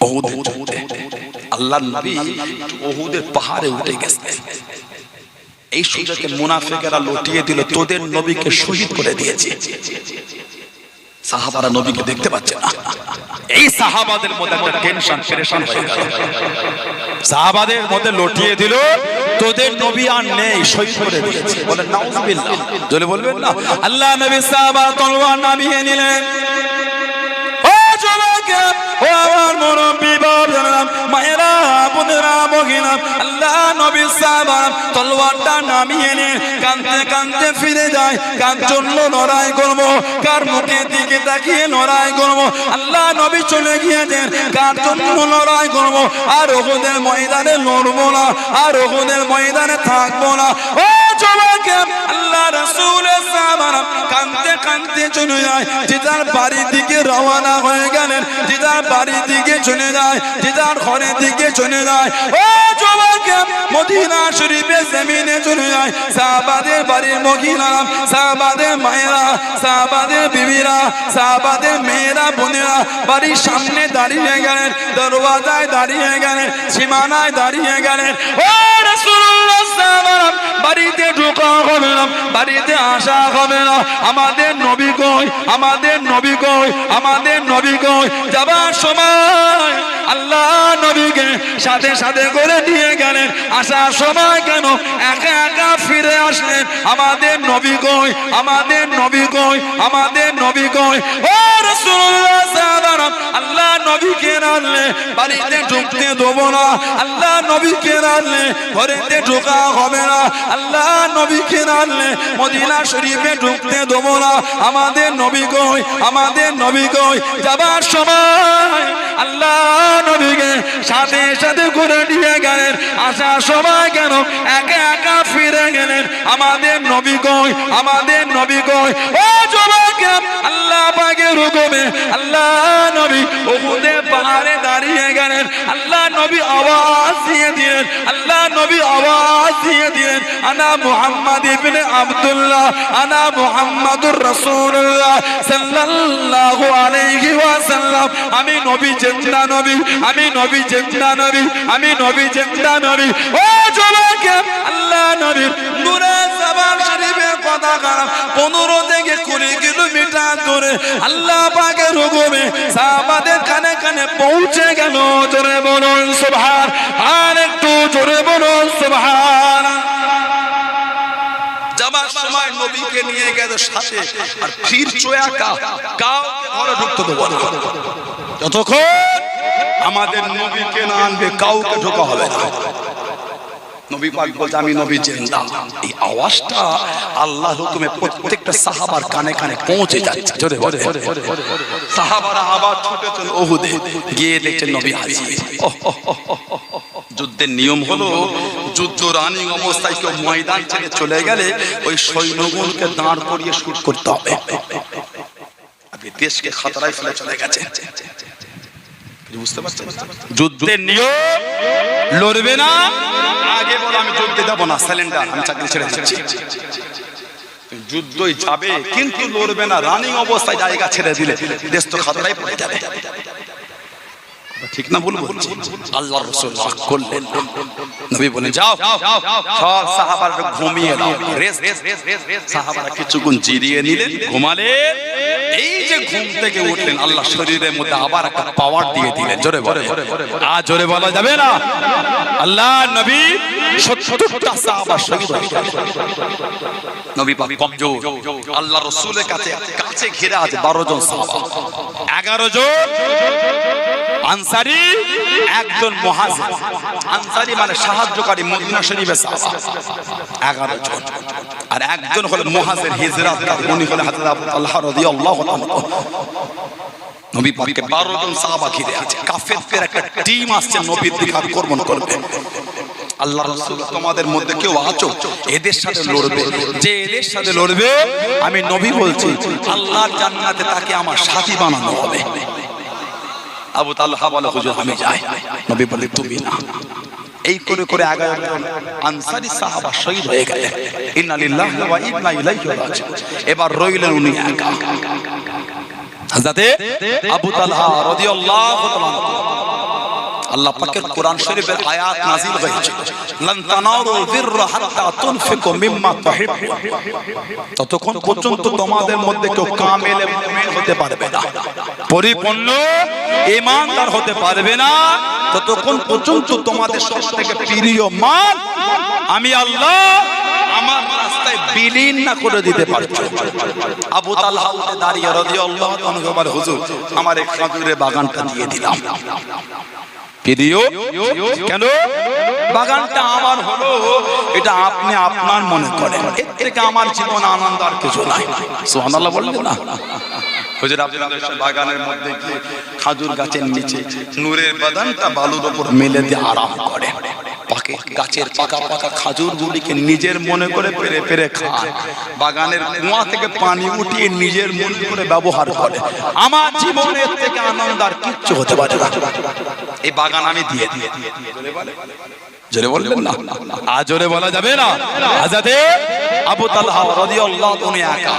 উহুদের যুদ্ধে আল্লাহর নবী উহুদের পাহাড়ে উঠে গেছে। এই সুযোগে মুনাফিকেরা লুটিয়ে দিল, তোদের নবীকে শহীদ করে দিয়েছে। সাহাবারা নবীকে দেখতে পাচ্ছে না। এই সাহাবাদের মধ্যে একটা টেনশন পেরেশান হয়ে গেল। সাহাবাদের মধ্যে লুটিয়ে দিল, তোদের নবী আর নেই, শহীদ করে দিয়েছে। বলেন নাউযুবিল্লাহ, জোরে বলবেন না। আল্লাহ নবী সাহাবা তলোয়ার নামিয়ে নিলেন। ও যুবকে, ও আমার মুরব্বি বাবারা, মায়েরা, বোনেরা, মহিলা, আল্লাহ নবী সাহাবা তলোয়ারটা নামিয়ে নিয়ে কাঁদতে কাঁদতে ফিরে যায়। কার জন্য লড়াই করব, কার মুখের দিকে তাকিয়ে লড়াই করব? আল্লাহ নবী চলে গিয়েছেন, কার জন্য লড়াই করব? আর উহুদের ময়দানে লড়বো না, আর উহুদের ময়দানে থাকবো না। ও যুবকে, আল্লাহ রাসূলের সাহাবারা কাঁদতে কাঁদতে চলে যায়, জিদার বাড়ির দিকে রওনা হয়ে গেলেন। জিদার বাড়ির দিকে চলে যায়, জিদার ঘরের দিকে চলে যায়। ও যুবকে, মদিনা শরীফের জমিনে চলে যায়। সাহাবাদের বাড়ির মহিলারা, সাহাবাদের মায়েরা, সাহাবাদের বিবিরা, সাহাবাদের মেয়েরা, বোনেরা বাড়ির সামনে দাঁড়িয়ে গেলেন, দরওয়াজায় দাঁড়িয়ে গেলেন, সীমানায় দাঁড়িয়ে গেলেন। ও রাসূলুল্লাহ সাহাবারা, বাড়িতে ঢোকা হবে না, বাড়িতে আসা হবে না। আমাদের নবী কই, আমাদের নবী কই, আমাদের নবী কই? যাবার সময় আল্লাহ নবীকে সাথে সাথে করে নিয়ে গেলেন। আসার সময় কেন একা একা ফিরে আসলেন? আমাদের নবী কই, আমাদের নবী কই, আমাদের নবী কই? ও রাসূলুল্লাহ সাহাবারা, আল্লাহ নবীকে রাখলে বাড়িতে ঢুকতে দেবো না, আল্লাহ নবীকে রাখলে ঘরেতে ঢোকা হবে না, আল্লাহ নবীকে রাখলে মদিনা শরীফে ঢুকতে দেবো না। আমাদের নবী কই, আমাদের নবী কই? যাবার সময় আল্লাহ নবীকে সাথে সাথে করে নিয়ে গেলেন। আসার সময় কেন একা একা ফিরে গেলেন? আমাদের নবী কই, আমাদের নবী কই? ও যুবক, আল্লাহ পাকের হুকুমে আল্লাহ নবী উহুদের পাহাড়ে দাঁড়িয়ে গেলেন। আল্লাহ নবী আওয়াজ দিয়ে দিলেন, আল্লাহ নবী আওয়াজ দিয়ে দিলেন, আনা মুহাম্মদ ইবনে আব্দুল্লাহ, আনা মুহাম্মাদুর রাসূলুল্লাহ সাল্লাল্লাহু আলাইহি ওয়াসাল্লাম। আমি নবী জিন্দা নবী, আমি নবী জিন্দা নবী, আমি নবী জিন্দা নবী। ও যুবক, আল্লাহ নবীর নূরে জাবাল শরীফের কথা খারাপ 15 থেকে 20 কিলোমিটার জোরে আল্লাহ পাকের হুকুমে সাহাবাদের কানে কানে পৌঁছে গেল। জোরে বলুন সুবহান, আর একটু জোরে বলুন সুবহান। যাবার সময় নবীকে নিয়ে গেল সাথে, আর ফির চোয়া কাউকে ঘরে ঢুকতে দেবো না। যতক্ষণ আমাদের নবীকে না আনবে কাউকে ঢোকা হবে না। নবী পাক বলতে আমি নবী জিন্দা। এই আওয়াজটা আল্লাহর হুকুমে প্রত্যেকটা সাহাবার কানে কানে পৌঁছে যাচ্ছে। জোরে বলে সাহাবারা আবার ছুটেছেন উহুদে, গিয়ে দেখছেন নবী হাজির। যুদ্ধের নিয়ম হলো যুদ্ধ রানিং অবস্থায় কেউ ময়দান ছেড়ে চলে গেলে ওই সৈন্যগণকে দাঁড় করিয়ে শুট করতে হবে। আপনি দেশকে খতরায় ফেলে চলে গেছে, বুঝতে পারছেন? যুদ্ধের নিয়ম লড়বে না, আগে বলো আমি যুদ্ধে যাব না, স্যালেন্ডার, আমি চাকরি ছেড়ে দিচ্ছি। যুদ্ধই যাবে কিন্তু লড়বে না, রানিং অবস্থায় জায়গা ছেড়ে দিলে দেশ তো খতরায় পড়ে যাবে। ঠিক না ভুল বলছি? আল্লাহর রাসূল রাগ করলেন, নবী বলেন যাও সব সাহাবারা ঘুমিয়ে নাও, রেস্ট। সাহাবারা কিছুক্ষণ জিরিয়ে নিলেন, ঘুমালেন। এই যে ঘুম থেকে উঠলেন আল্লাহ শরীরের মধ্যে আবার একটা পাওয়ার দিয়ে দিলেন। জোরে বলে, আর জোরে বলা যাবে না। আল্লাহ নবী 70টা সাহাবা শহীদ হয়ে গেলেন। নবী পাক কমজোর, আল্লাহ রাসূলের কাছে কাছে ঘিরে আছে 12 জন সাহাবা, 11 জন আনসারী, একজন মুহাজির। আনসারী মানে সাহায্যকারী, মদিনা শরীফের সাহাবা 11 জন, আর একজন হলো মুহাজির হিজরত, উনি হলেন হযরত আবু তালহা রাদিয়াল্লাহু তাআলা। নবী পাককে 12 জন সাহাবা ঘিরে আছে, কাফেরদের একটা টিম আসছে নবীর দিকে আক্রমণ করবে। আল্লাহ রাসূল তোমাদের মধ্যে কেউ আছো এদের সাথে লড়বে, যে এদের সাথে লড়বে আমি নবী বলছি আল্লাহর জান্নাতে তাকে আমার সাথী বানানো হবে। আবু তালহা বলে হুজুর আমি যাই। নবী বলে তুমি না। এই করে করে 11 জন আনসারী সাহাবা শহীদ হয়ে গেলেন। ইন্না লিল্লাহি ওয়া ইন্না ইলাইহি রাজিউন। এবার রইলেন উনি একা। হযরত আবু তালহা রাদিয়াল্লাহু তাআলা, আল্লাহ পাকের কোরআন শরীফের আয়াত নাযিল হয়েছে, লান তানালুল বিররা হাত্তা তুনফিকু মিম্মা তুহিব্বুন। ততক্ষণ পর্যন্ত তোমাদের মধ্যে কেউ কামেল মুমিন হতে পারবে না, পরিপূর্ণ ঈমানদার হতে পারবে না, ততক্ষণ পর্যন্ত তোমাদের সবথেকে প্রিয় মাল আমি আল্লাহ আমার রাস্তায় বিলীন না করে দিতে পারছো। আবু তালহা উঠে দাঁড়িয়ে রাদিয়াল্লাহু তাআলা বলে হুজুর আমার এই খেজুরের বাগানটা দিয়ে দিলাম। প্রিয় কেন? বাগানটা আমার হলো, এটা আপনি আপনার মনে করেন, এর থেকে আমার জীবন আনন্দ আর কিছু নাই। সুবহানাল্লাহ বললেন না? হুজুর আপনাদের বাগানের মধ্যে গিয়ে খেজুর গাছের নিচে নূরের বাদানটা বালুর উপর মেলে দিয়ে আরাম করে, পাকে গাছের পাকা পাকা খাজুরগুলিকে নিজের মনে করে পেরে পেরে খায়, বাগানের কুয়া থেকে পানি উঠিয়ে নিজের মনে করে ব্যবহার করে। আমার জীবনের থেকে আনন্দ আর কিচ্ছু হতে পারে না। এই বাগান আমি দিয়ে দিয়ে জোরে বললেন না? আর জোরে বলা যাবে না? হযরত আবু তালহা রাদিয়াল্লাহু তাআলা একা।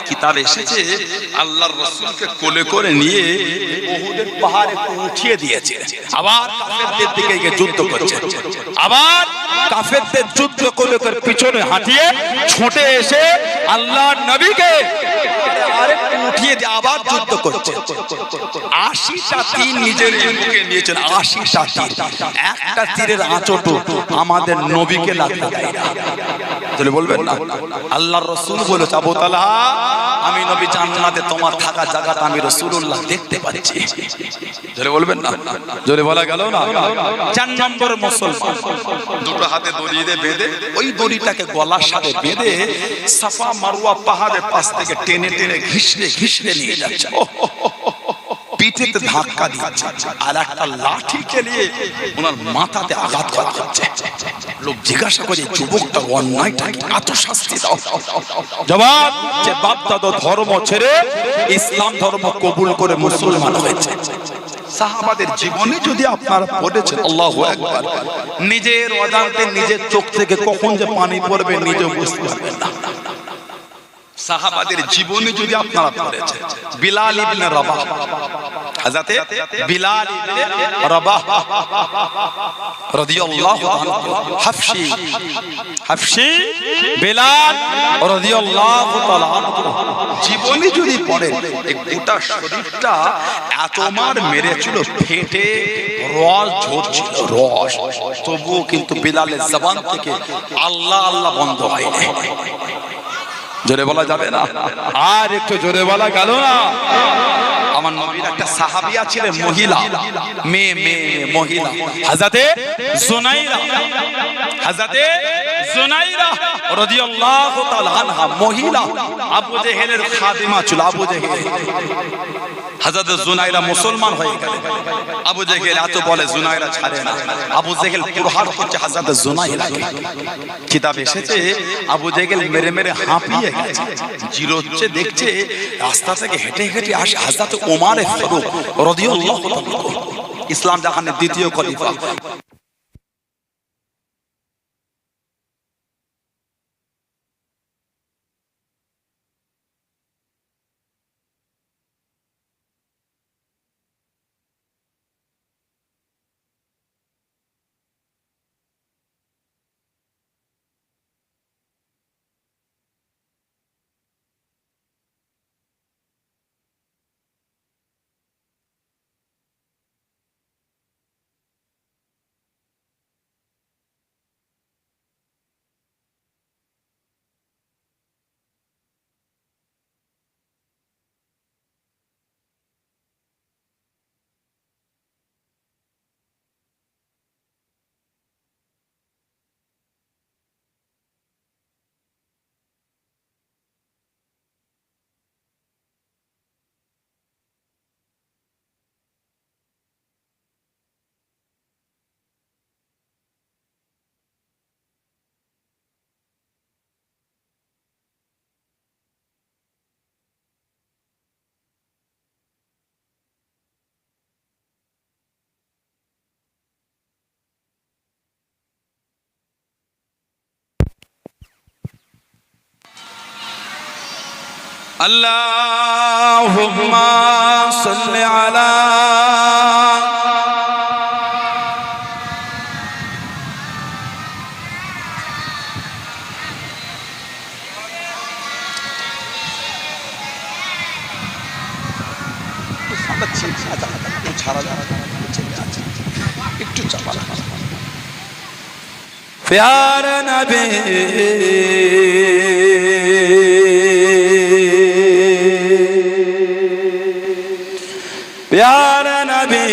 কিতাব এসেছে আল্লাহর রাসূলকে কোলে করে নিয়ে উহুদের পাহাড়ে উঠিয়ে দিয়েছে, আবার কাফেরদের দিকে গিয়ে যুদ্ধ করছে, আবার কাফেরদের যুদ্ধ করে করে পিছনে হাঁটিয়ে ছুটে এসে আল্লাহর নবীকে আরেকটু উঠিয়ে দিয়ে আবার যুদ্ধ করছে। 80টা তীর নিজের মুখে নিয়েছেন, 80টা তীর। একটা তীরের আঁচড় আমাদের নবীকে লাগতে দেয় না। তাহলে বলবেন না? আল্লাহর রাসূল বলেছে আবু তালহা আমি নবী জান্নাতে তোমার থাকা জায়গাটা আমি রাসূলুল্লাহ দেখতে পাচ্ছি। জোরে বলবেন না? জোরে বলা গেল না? 4 নম্বর মুসলমান দুটো হাতে দড়ি দিয়ে বেঁধে ওই দড়িটাকে গলার সাথে বেঁধে সাফা মারওয়া পাহাড়ের পাশ থেকে টেনে টেনে ঘিষড়ে ঘিষড়ে নিয়ে যাচ্ছে, পিঠেতে ধাক্কা দিচ্ছে, আর একটা লাঠি চালিয়ে ওনার মাথাতে আঘাত করা হচ্ছে। লোক জিজ্ঞাসা করে যুবকটা অন্যায়টা কি, এত শাস্তি দাও? জবাব যে বাপ দাদা ধর্ম ছেড়ে ইসলাম ধর্ম কবুল করে মুসলমান হয়েছে। সাহাবাদের জীবনে যদি আপনারা পড়েছেন আল্লাহু আকবার, নিজের অজান্তে নিজের চোখ থেকে কখন যে পানি পড়বে নিজেও বুঝতে পারবেন না। সাহাবাদের জীবনে যদি আপনারা পড়েছেন, বিলাল ইবনে রাবাহ, হযরত বিলাল ইবনে রাবাহ রাদিয়াল্লাহু আনহু, হাফসি বেলাল রাদিয়াল্লাহু তাআলা আনহু জীবনে যদি পড়েন এই গোটা শরীরটা এত মার মেরেছিল, ফেটে রস ঝরছিল রস, তবুও কিন্তু বেলালের জবান থেকে আল্লাহ আল্লাহ বন্ধ হয়নি। জোরে বলা যাবে না? আর একটু জোরে বলা গেল না? আমার নবীর একটা সাহাবিয়া ছিলেন, মহিলা, মেয়ে মহিলা, হযরতে জুনাইরা, হযরতে জুনাইরা রাদিয়াল্লাহু তাআলা আনহা, মহিলা আবু জেহেলের খাদিমা ছিল। আবু জেহেল, হযরত জুনাইরা মুসলমান হয়ে গেলেন। আবু জেহেল এত বলে, জুনাইরা ছাড়ে না। আবু জেহেল প্রহার করছে হযরত জুনাইরাকে। কিতাব এসেছে আবু জেহেল মেরে মেরে হাঁপিয়ে গেছে, জিরোচ্ছে, দেখছে রাস্তা থেকে হেঁটে হেঁটে আসে হযরত ওমর ফারুক রাদিয়াল্লাহু তাআলা, ইসলাম জাহানের দ্বিতীয় খলিফা। আল্লাহুম্মা সাল্লি আলা একটু চাপা प्यार नबी प्यार नबी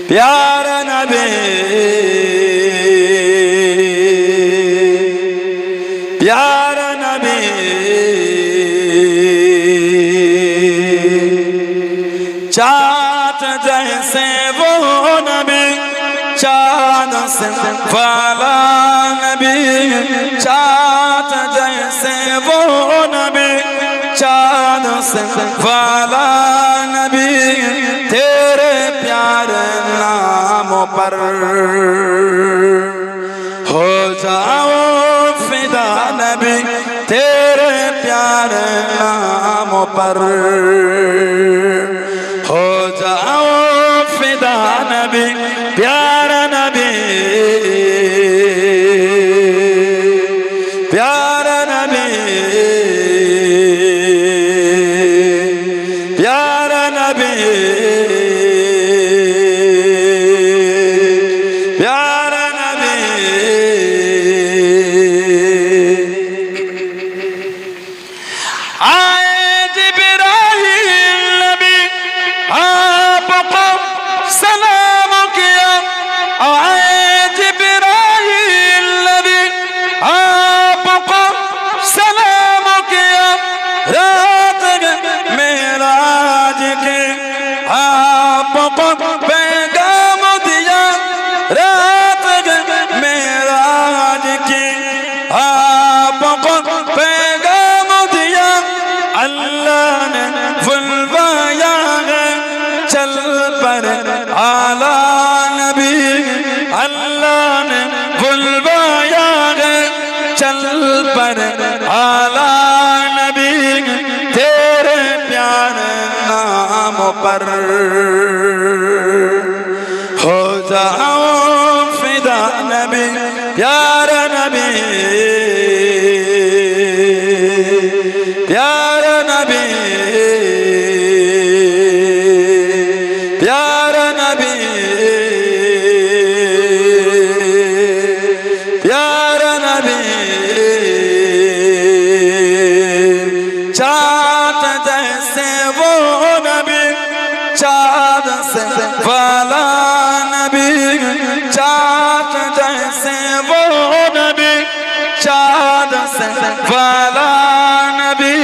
प्यार नबी प्यार नबी चाँद जैसे वो नबी, चाँद से वाला नबी, चाँद जैसे वो नबी, चाँद से वाला नबी, तेरे प्यारे नामों पर हो जाओ फिदा नबी, तेरे प्यारे नामों पर हो जाओ फिदा नबी, प्यारा नबी, प्यारा नबी, प्यारा नबी, प्यारा नबी। आए जिब्राइल नबी आपको सलाम किया, आए जिब्राइल नबी आपको चाँद से वाला नबी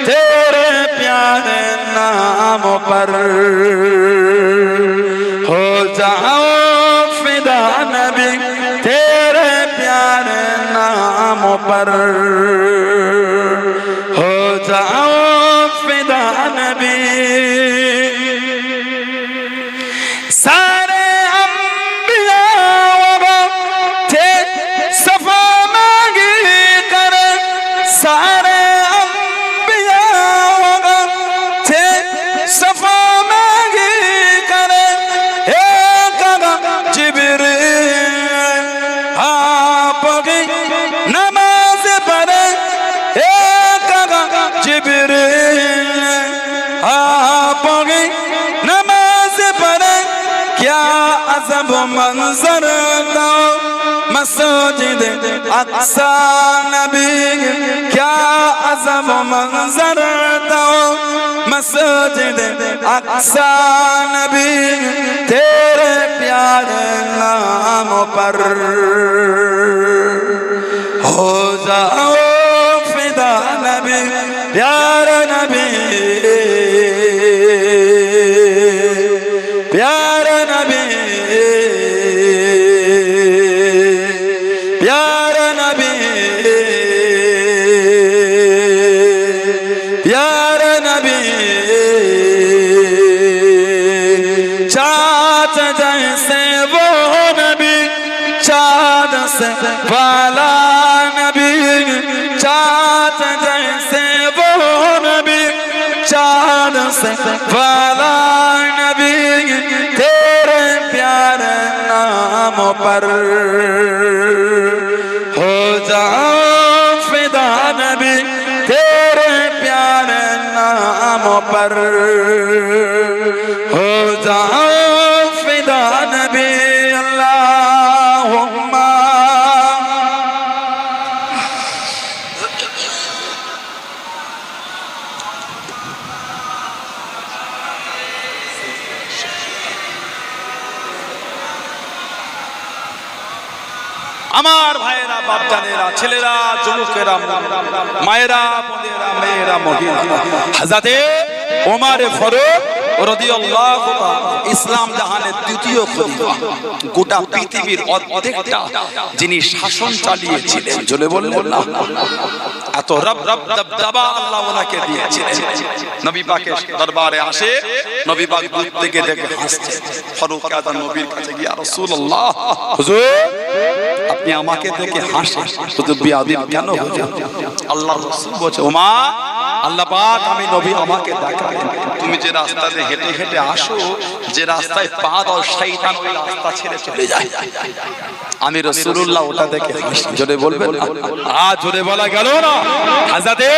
तेरे प्यारे नाम पर हो जाओ फिदा नबी तेरे प्यारे नाम पर हो जाओ फिदा नबी सारे अंबिया थे सफा मांगी कर सारे अंबिया थे सफा मांगी कर एक जिब्रील आपकी नमाज पढ़े एक जिब्रील आपकी नमाज पढ़े क्या अजब मंजर था मस्जिद अक्सा नबी क्या अजब मंजर था मस्जिद अक्सा नबी तेरे प्यारे नाम पर हो जाओ फिदा नबी प्यारे नबी प्यारे नबी प्यारे नबी प्यारे नबी चाँद जैसे वो नबी चाँद से वाला नबी चाँद जैसे वो नबी चाँद से वाला नबी तेरे प्यारे नाम पर हो जाओ फिदा नबी तेरे प्यारे नाम पर हो जाओ फिदा नबी अल्लाहुम्मा আমার ভাইয়েরা বাপজানেরা ছেলেরা যুবকেরা মায়েরা বোনেরা মেয়েরা মহিলা হযরতে ওমর ফারুক রাদিয়াল্লাহু তাআলা ইসলাম জাহানের দ্বিতীয় খলিফা গোটা পৃথিবীর অর্ধেকটা যিনি শাসন চালিয়েছিলেন জোরে বললেন না এত রব রব দবদবা আল্লাহ ওনাকে দিয়েছিলেন নবী পাকের দরবারে আসে নবী পাক দূর থেকে দেখে হাসছে ফারুক আযম নবীর কাছে গিয়ে ইয়া রাসূলুল্লাহ হুজুর আপনি আমাকে দেখে হাসেন শুধু বিয়াদব কেন হুজুর আল্লাহর রাসূল বলে ওমা আল্লাহ পাক আমি নবী আমাকে দেখালেন তুমি যে রাস্তা দিয়ে হেঁটে হেঁটে আসো যে রাস্তায় পা দাও শয়তান ওই রাস্তা ছেড়ে চলে যায় আমি রাসূলুল্লাহ ওটা দেখে হাসি জোরে বলবেন জোরে বলা গেল না হযরতে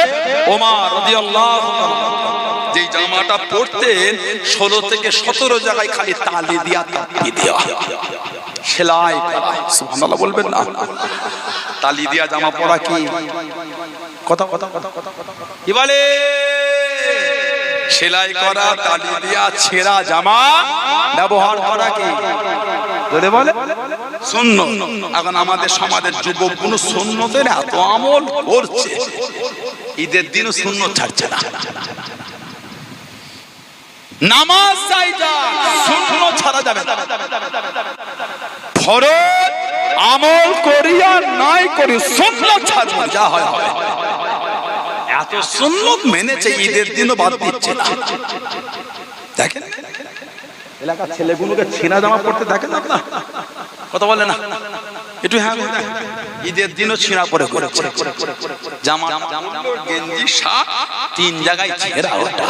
ওমর রাদিয়াল্লাহু তাআলা যেই জামাটা পরতেন 16 থেকে 17 জায়গায় খালি তালি দিয়া তালি দেওয়া সেলাই করা সুবহানাল্লাহ বলবেন না তালি দিয়া জামা পরা কি কথা কথা কথা কি বলে সেলাই করা তালি দিয়া ছেঁড়া জামা ব্যবহার করা কি জোরে বলে সুন্নাত এখন আমাদের সমাজের যুবকগুলো সুন্নতের এত আমল করছে ঈদের দিনও সুন্নত ছাড়ছে না নামাজ চাইতা সুন্নাত ছাড়া যাবে না ফরজ আমল করিয়া নাই করি সুন্নাত ছাড়া যা হয় হয় এত সুন্নাত মেনেছে ঈদের দিনও বাদ দিচ্ছে না দেখেন এলাকার ছেলেগুলোকে ছেঁড়া জামা পরতে দেখেন না কথা বলে না একটু হ্যাঁ ঈদের দিনও ছেঁড়া পরে করেছে জামা গেঞ্জি শার্ট 3 জায়গায় ছেঁড়া ওটা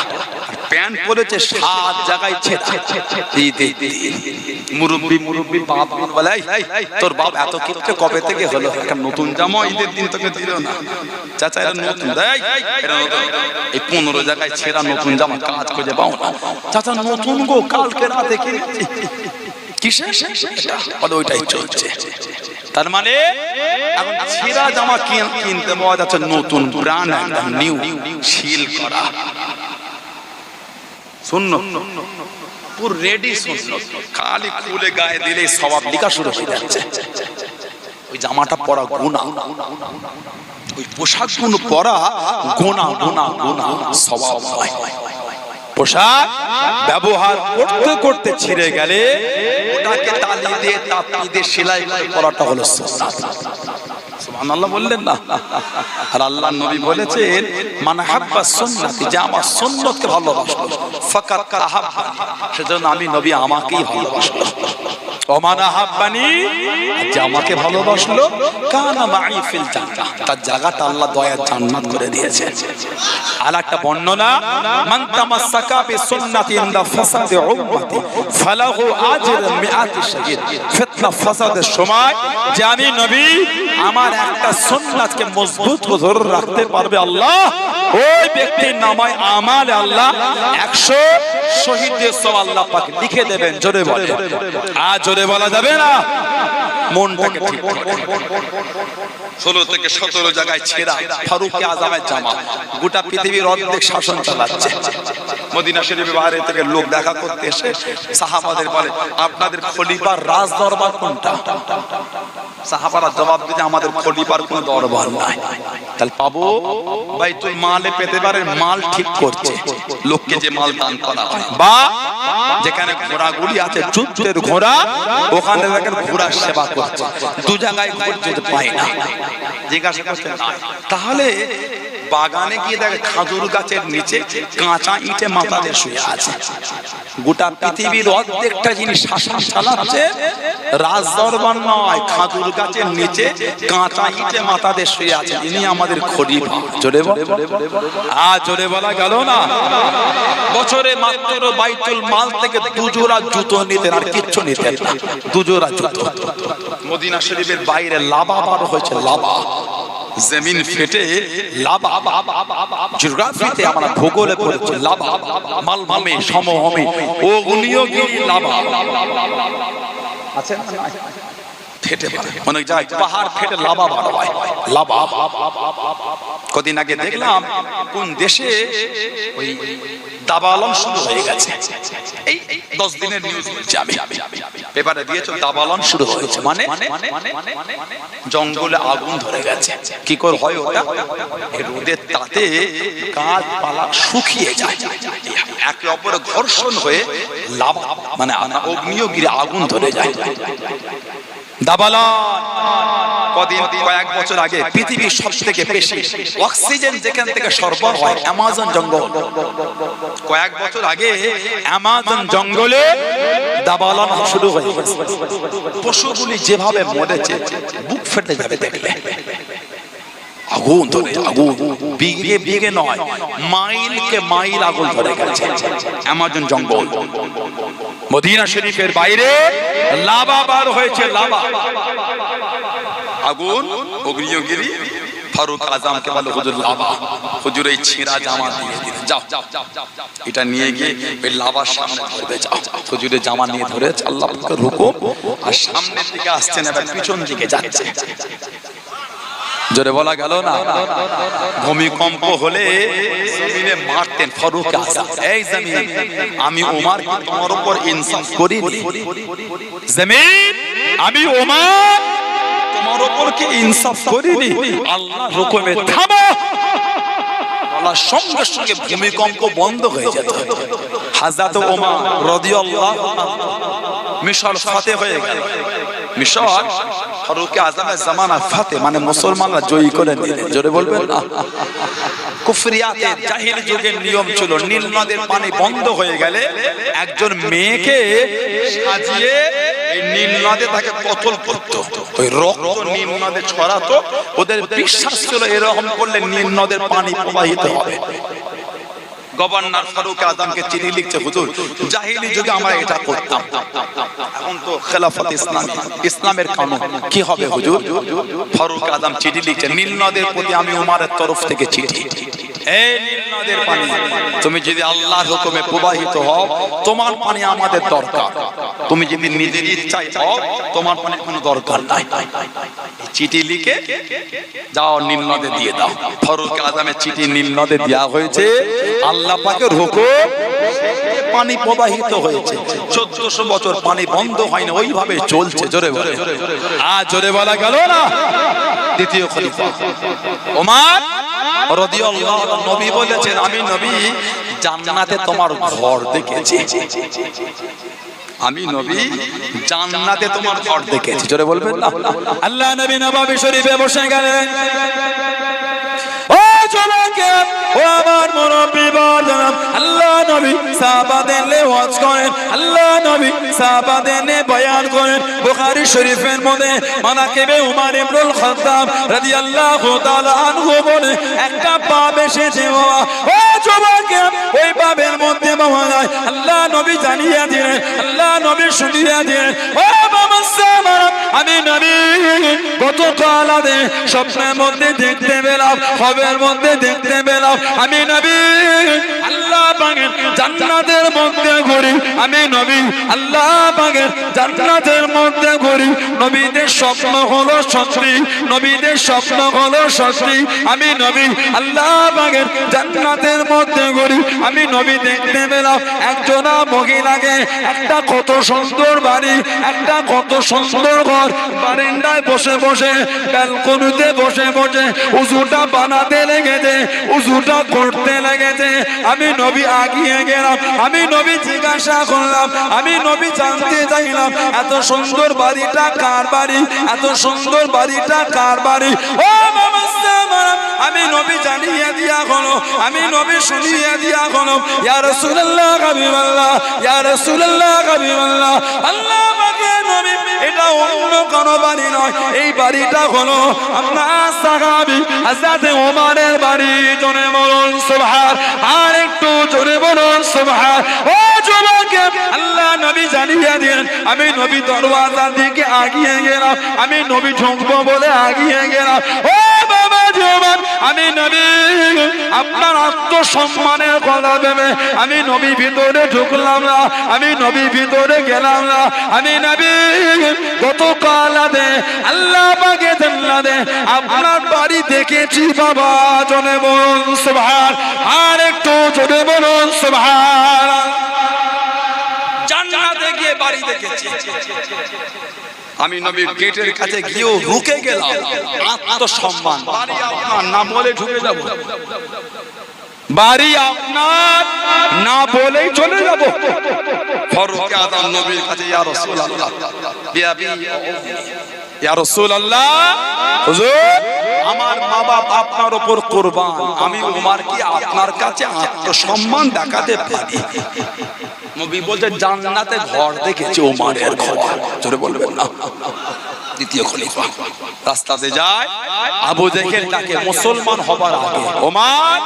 প্যান্ট পরেছে 7 জায়গায় ছেঁড়া ঈদের দিন মুরব্বি বাপ বলে তোর বাপ এত কিপটে কবে থেকে হলো একটা নতুন জামা ঈদের দিন তোকে দিল না চাচা এটা নতুন দেয় এটা নতুন এই 15 জায়গায় ছেঁড়া নতুন জামা কাজ করে পাও না চাচা নতুন গো কালকে রাতে কিনেছি কিসে বলে ওইটাই চলছে তার মানে এখন ছেঁড়া জামা কিনতে পাওয়া যাচ্ছে নতুন ব্র্যান্ড একদম নিউ সিল করা সুন্নাত পুরো রেডি সুন্নাত খালি খুলে গায়ে দিলে সওয়াব লিখা শুরু হয়ে যাচ্ছে ওই জামাটা পরা গুনাহ, ওই পোশাকগুলো পরা গুনাহ গুনাহ গুনাহ স্বভাব নয়। পোশাক ব্যবহার করতে করতে ছিঁড়ে গেলে ওটাকে তালি দিয়ে তাপি দিয়ে সেলাই করে পরাটা হলো সুন্নাত। সুবহানাল্লাহ বললেন না? আর আল্লাহর নবী বলেছেন মান হাব্বা সুন্নতি, যে আমার সুন্নতকে ভালোবাসলো ফাকাত আহাব্বানি, সেজন্য আমি নবী আমাকেই ভালোবাসলো। ওমান আহাব্বানি, যে আমাকে ভালোবাসলো কানা মাই ফিল জান্নাহ, তার জায়গাটা আল্লাহ দয়ার জান্নাত করে দিয়েছে। আর একটা বর্ণনা, মান তামাসসাকা বিসুন্নতি ইনদা ফাসাদি উম্মতি ফালাহু আজরুন মিআতি শাহীদ। ফিতনা ফাসাদের সময় যে আমি নবী আমার একটা সুন্নাতকে মজবুত ধরে রাখতে পারবে আল্লাহ, ওই ব্যক্তির নামায় আমাল আল্লাহ 100 শহীদের সব আল্লাহ পাক লিখে দেবেন। জোরে বলে, আর জোরে বলা যাবে না। মনটাকে ঠিক 16 থেকে 17 জায়গায় ছেঁড়া ফারুক আজমের জামা, গোটা পৃথিবীর অর্ধেক শাসন চালাচ্ছে। মদিনা শরীফে বাইরে থেকে লোক দেখা করতে এসে সাহাবাদের বলে আপনাদের খলিফার রাজ দরবার কোনটা? সাহাবারা জবাব দিতে আমাদের খলিফার কোনো দরবার নাই। তাহলে পাবো বাইতুল মালে পেতে পারে, মাল ঠিক করছে, লোককে যে মাল দান করা হয়, বা যেখানে ঘোড়াগুলি আছে যুদ্ধের ঘোড়া, ওখানে দেখেন ঘোড়ার সেবা করছে, দু জায়গায় যেতে পায় না। জিজ্ঞাসা করছে না, তাহলে বাগানে গিয়ে দেখে খাজুর গাছের নিচে কাঁচা ইটে মাথাতে শুয়ে আছে। গোটা পৃথিবীর অর্ধেকটা জিনিস শাসন চালাচ্ছে, রাজ দরবার নয়, খাজুর গাছের নিচে কাঁচা ইটে মাথাতে শুয়ে আছে, ইনি আমাদের খলিফা। জোরে বলে, আর জোরে বলা গেল না। বছরে মাত্র বাইতুল মাল থেকে 2 জোড়া জুতো নিতেন, আর কিচ্ছু নিতেন না, 2 জোড়া জুতো। মদিনা শরীফের বাইরে লাভা বার হয়েছে, লাভা, জমিন ফেটে লাভা, জিওগ্রাফিতে আমরা ভূগোলে পড়েছি লাভা, মালভূমি সমভূমি অগ্নিয়গিরি লাভা আছে না? ফেটে পড়ে অনেক জায়গায়, পাহাড় ফেটে লাভা বার হয়, লাভা। কদিন আগে দেখলাম কোন দেশে ওই দাবালন শুরু হয়ে গেছে, এই 10 দিনের নিউজ বলছি আমি, পেপারে দিয়েছে দাবালন শুরু হয়েছে, মানে জঙ্গলে আগুন ধরে গেছে। কি করে হয় ওটা? এই রোদের তাতে গাছপালা শুকিয়ে যায়, একে অপরে ঘর্ষণ হয়ে লাভা মানে অগ্নিয়গিরি আগুন ধরে যায়। দাবালন কয়েক বছর আগে পৃথিবীর সবথেকে বেশি অক্সিজেন যেখান থেকে সরবরাহ হয় অ্যামাজন জঙ্গল, কয়েক বছর আগে অ্যামাজন জঙ্গলে দাবালন শুরু হয়ে গেছে। পশুগুলি যেভাবে মরেছে বুক ফেটে যাবে দেখলে। আগুন ধরে, আগুন বিঘে বিঘে নয়, মাইলকে মাইল আগুন ধরে গেছে অ্যামাজন জঙ্গল। মদিনা শরীফের বাইরে লাভা বার হয়েছে, লাভা। আগুন অগ্নিয়গিরি। ফারুক আজমকে বলে হুজুর লাভা, হুজুর এই ছেঁড়া জামা দিয়ে দিন, যাও এটা নিয়ে গিয়ে ওই লাভার সামনে ধরবে, যাও। হুজুরের জামা নিয়ে ধরে আল্লাহ পাকের হুকুম, আর সামনের দিকে আসছে না, পিছন দিকে যাচ্ছে। জোরে বলা গেল না। ভূমিকম্প হলে জমিনে মারতেন ফারুক আজম, এই জমিন আমি ওমর তোমার উপর ইনসাফ করিনি, জমিন আমি ওমর তোমার উপর কি ইনসাফ করিনি, আল্লাহর হুকুমে থামো। বলার সঙ্গে সঙ্গে ভূমিকম্প বন্ধ হয়ে যেত। হযরত ওমর রাদিয়াল্লাহু আনহু মিশর ফাতে হয়ে গেল। মিশর ফারুক আজমের জামানা ফাতে মানে মুসলমানরা জয়ী করে নিলেন। জোরে বলবেন না? কুফরিয়াতে জাহিলি যুগের নিয়ম ছিল, নীল নদের পানি বন্ধ হয়ে গেলে একজন মেয়েকে সাজিয়ে এই নীল নদে তাকে কতল করতো, ওই রক্ত নীল নদে ছড়াতো। ওদের বিশ্বাস ছিল এরকম করলে নীল নদের পানি প্রবাহিত হবে। গভর্নর ফারুক আজমকে চিঠি লিখছে, হুজুর জাহিলি যুগে আমরা এটা করতাম, এখন তো খেলাফত ইসলামী, ইসলামের কানুন, কি হবে হুজুর? ফারুক আজম চিঠি লিখছে, নীল নদের প্রতি আমি উমারের তরফ থেকে চিঠি, এই নীল নদের পানি তুমি যদি আল্লাহর হুকুমে প্রবাহিত হও, তোমার পানি আমাদের দরকার। তুমি যদি নিজের ইচ্ছায় হও, তোমার পানি কোনো দরকার নাই। চিঠি লিখে যাও নীল নদে দিয়ে দাও। ফারুক আজমের চিঠি নীল নদে দেওয়া হয়েছে, আল্লাহ পাকের হুকুম, পানি প্রবাহিত হয়েছে। 1400 বছর পানি বন্ধ হয়নি, ওইভাবে চলছে। জোরে বলে, আর জোরে বলা গেল না। দ্বিতীয় খলিফা ওমর রাদিয়াল্লাহু আনহু নবী বলেছেন, আমি নবী জান্নাতে তোমার ঘর দেখেছি। আমি নবী জান্নাতে তোমার ঘর দেখেছি। জোরে বলবেন না। আল্লাহ নবী নববী শরীফে বসে গেলেন। ও জনকে, ও আমার মুরব্বি বললাম, আল্লাহ নবী সাহাবাদের নিয়ে ওয়াজ করেন, আল্লাহ নবী সাহাবাদের নিয়ে বয়ান করেন। বুখারী শরীফের মধ্যে মানাকিবে উমর ইবনুল খাত্তাব রাদিয়াল্লাহু তাআলা আনহু বলে একটা বাব এসেছে। ও জনকে, ওই বাবের মধ্যে পাওয়া যায় আল্লাহ নবী জানিয়ে দিলেন, আল্লাহ নবী শুনিয়ে দিলেন, ও বাবা সাহাবারা, আমি নবী গতকাল স্বপ্নের মধ্যে দেখতে পেলাম, খবরের মধ্যে দেখতে পেলাম, আমি নবী আল্লাহ পাকের জান্নাতের মধ্যে ঘুরি। আমি নবী আল্লাহ পাকের জান্নাতের মধ্যে ঘুরি। নবীদের স্বপ্ন হলো সত্যি, নবীদের স্বপ্ন হলো সত্যি। আমি নবী আল্লাহ পাকের জান্নাতের মধ্যে ঘুরি। আমি নবী দেখতে পেলাম একজনা মহিলাকে, একটা কত সুন্দর বাড়ি, একটা কত সুন্দর ঘর, বারান্দায় বসে বসে, ব্যালকনিতে বসে বসে উজুটা বানাতে লেগেছে, উজুটা করতে লেগেছে। আমি নবী আগিয়ে গেলাম, আমি নবী জিজ্ঞাসা করলাম, আমি নবী জানতে চাইলাম, এত সুন্দর বাড়িটা কার বাড়ি, এত সুন্দর বাড়িটা কার বাড়ি? ও বাবা সাহাবারা, আমি নবী জানিয়ে দিয়া হলো, আমি নবী শুনিয়ে দিয়া হলো, ইয়া রাসূলুল্লাহ হাবিবাল্লাহ, ইয়া রাসূলুল্লাহ হাবিবাল্লাহ, আল্লাহ পাকের নবী, এটা অন্য কোনো বাড়ি নয়, এই বাড়িটা হলো আপনার সাহাবী হযরত ওমরের বাড়ি। জোরে বলুন সুবহান, আর একটু জোরে বলুন সুবহান। ও যুবকে, আল্লাহ নবী জানিয়ে দিলেন, আমি নবী দরওয়াজার দিকে আগিয়ে গেলাম, আমি নবী ঢুকবো বলে আগিয়ে গেলাম। ও বাবা জীবন, আমি নবী আপনার আত্মসম্মানের কথা ভেবে আমি নবী ভিতরে ঢুকলাম না, আমি নবী ভিতরে গেলাম না। আমি নবী গতকাল আল্লাহ পাকে জান্নাতে আপনার বাড়ি দেখেছি বাবা। জোরে বলুন সুবহান, আর একটু জোরে বলুন সুবহান। জান্নাতে গিয়ে বাড়ি দেখেছি। আমি নবীর গেটের কাছে গিয়েও রুকে গেলাম। আত্মসম্মান, বাড়ি আপনার না বলে ঢুকে যাব, বাড়ি আপনার না বলেই চলে যাব। ফারুক আযম নবীর কাছে, ইয়া রাসূলুল্লাহ, ইয়া রাসূলুল্লাহ, হুজুর আমার মা বাপ আপনার উপর কুরবান, আমি ওমর কি আপনার কাছে আত্মসম্মান দেখাতে পারি? নবী বলতে, জান্নাতে ঘর দেখেছি, ওমরের ঘর। জোরে বলবেন না। দ্বিতীয় খলিফা রাস্তাতে যায়, আবু জেহেল তাকে মুসলমান হবার আগে, ওমর,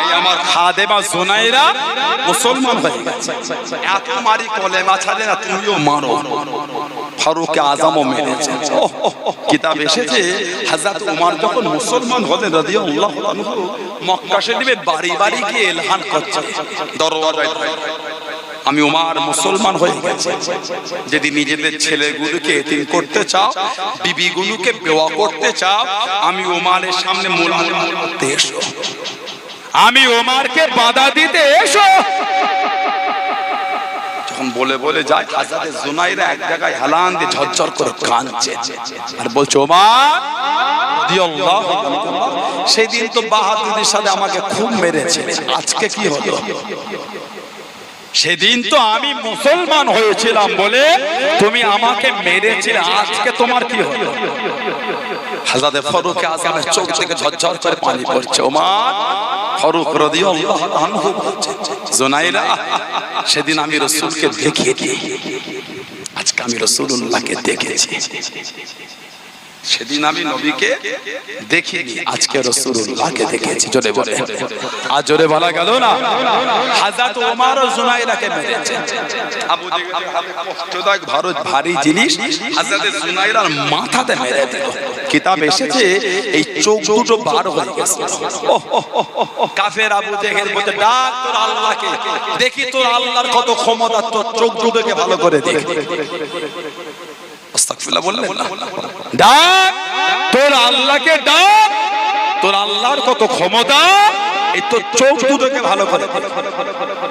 এই আমার খাদেমা জুনাইরা মুসলমান হয়ে গেছে, এত মারি কলেমা ছাড়ে না, তুমিও মারো। ফারুক আযমও মেরেছে। কিতাব এসেছে, হযরত ওমর যখন মুসলমান হলেন রাদিয়াল্লাহু আনহু, মক্কা শরীফে বাড়ি বাড়ি গিয়ে এলান করছে, দরওয়াজায়, আমি ওমর মুসলমান হয়ে গেছি। যদি নিজেদের ছেলেগুলোকে এতিম করতে চাও, বিবিগুলোকে বেওয়া করতে চাও, আমি ওমরের সামনে মোলামুল করতে এসো, আমি ওমরকে বাধা দিতে এসো। যখন বলে বলে যায়, হযরত জুনাইরা এক জায়গায় হেলান দিয়ে ঝরঝর করে কাঁদছে আর বলছে, ওমর রাদিয়াল্লাহু আনহু, সেদিন তো বাহাদুরির সাথে আমাকে খুব মেরেছে, আজকে কি হলো? সেদিন তো আমি মুসলমান হয়েছিলাম বলে তুমি আমাকে মেরেছিলে, আজকে তোমার কি হলো? হযরত ফারুক আযমের চোখ থেকে ঝরঝর করে পানি পড়ছে। ওমর, ফারুক রাদিয়াল্লাহু আনহু বলছে, জুনাইরা, সেদিন আমি রাসূলকে দেখিনি, আজকে আমি রাসূলুল্লাহকে দেখেছি। সেদিন আমি নবীকে দেখিনি, আজকে রাসূলুল্লাহকে দেখেছি। জোরে বলে, আর জোরে বলা গেল না। হযরত ওমর ও জুনাইরাকে মেরেছে। আবু জেহেল হাতে কষ্টদায়ক ভারী জিনিস হযরত জুনাইরার মাথাতে মেরে দিল। কিতাব এসেছে, এই চোখ দুটো বার হয়ে গেছে। কাফের আবু জেহেল বলতে, ডাক তোর আল্লাহকে, দেখি তোর আল্লাহর কত ক্ষমতা, তোর চোখ দুটোকে ভালো করে দেখ। আস্তাগফিরুল্লাহ বললেন না, ডাক তোর আল্লাহকে ডাক, তোর আল্লাহর কত ক্ষমতা। এই তো চোখ দুটোকে ভালো করে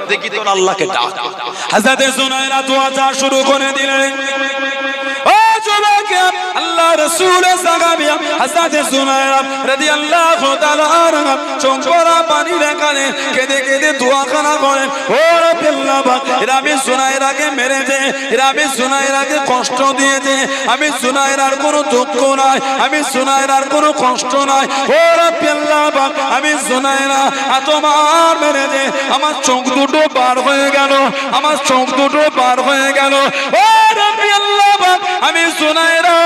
দেখি তোর আল্লাহকে ডাক। হযরত সুনায়রা দোয়া চাওয়া শুরু করে দিলেন। ও যুবক, আল্লাহ রাসূল সাহাবিয়া হযরত সুনায়রা রাদিয়াল্লাহু তাআলা আনহা চোখ ভরা পানি রেখে কেঁদে কেঁদে দোয়া করেন, ও আল্লাহ পাক, এরা আমি সুনায়রাকে মেরেছে, এরা আমি সুনায়রাকে কষ্ট দিয়েছে, আমি সুনায়রার কোনো দুঃখ নাই, আমি সুনায়রার কোনো কষ্ট নাই। ও আল্লাহ পাক, আমি সুনায়রা তোমার মেরেছে, আমার চোখ দুটো পার হয়ে গেল, আমার চোখ দুটো পার হয়ে গেল। ও আল্লাহ পাক, আমি সুনায়রা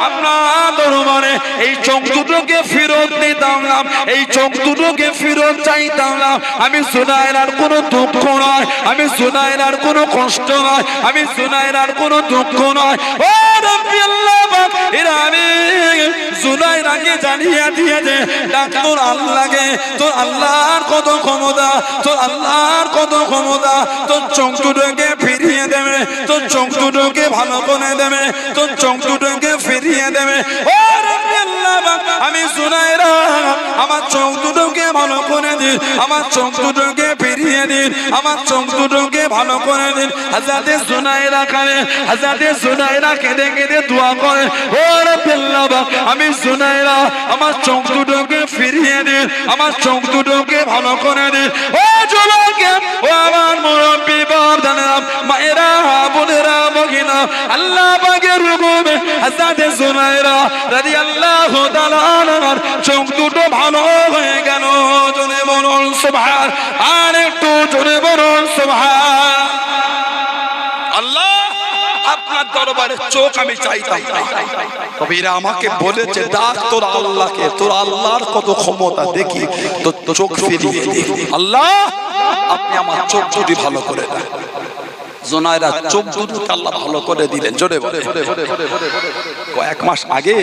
আপনার দরবারে এই চোখ দুটোকে ফেরত দিতাম না, এই চোখ দুটোকে ফেরত চাইতাম না। আমি সুনায়রার কোনো দুঃখ নয়, আমি সুনায়রার কোনো কষ্ট নয়, আমি সুনায়রার কোনো দুঃখ নয়। ও রব্বি আল্লাহ পাক, এরা আমি সুনায়রাকে জানিয়ে দিয়েছে ডাক তোর আল্লাহকে, তোর আল্লাহর কত ক্ষমতা, তোর আল্লাহর কত ক্ষমতা। তোর চোখ দুটোকে ফিরিয়ে দেবে, তোর চোখ দুটোকে ভালো করে দেবে, তোর চোখ দুটোকে ফিরিয়ে দেবে। ও রব্বি আল্লাহ পাক, আমি সুনায়রা আমার চোখ দুটোকে ভালো করে দিন, আমার চোখ দুটোকে ফিরিয়ে দিন, আমার চোখ দুটোকে ভালো করে দিন। হযরত সুনায়রা কানে, হযরত সুনায়রা কেঁদে কেঁদে দোয়া করে, ও রব্বি আল্লাহ পাক, আমি সুনায়রা আমার চোখ দুটোকে ফিরিয়ে দিন, আমার চোখ দুটোকে ভালো করে দিন। ও যুবক, ও আমার মুরব্বি বাপদানেরা, মায়েরা, বোনেরা, ভগিনা, আল্লাহ পাকের হুকুমে হযরত সুনায়রা রাদিয়াল্লাহু তাআলা আনহার চোখ দুটো ভালো হয়ে গেল। জোরে বলুন সুবহান, আর একটু জোরে বলুন সুবহান। আল্লাহ আপনার দরবারে চোখ আমি চাইতাম, তবে এরা আমাকে বলেছে ডাক তোর আল্লাহকে, তোর আল্লাহর কত ক্ষমতা দেখি, তোর চোখ ফিরিয়ে দে। আল্লাহ আপনি আমার চোখ দুটি ভালো করে দেন। সুনায়রা চোখ দুটোকে আল্লাহ ভালো করে দিলেন। জোরে বলে, কয়েক মাস আগে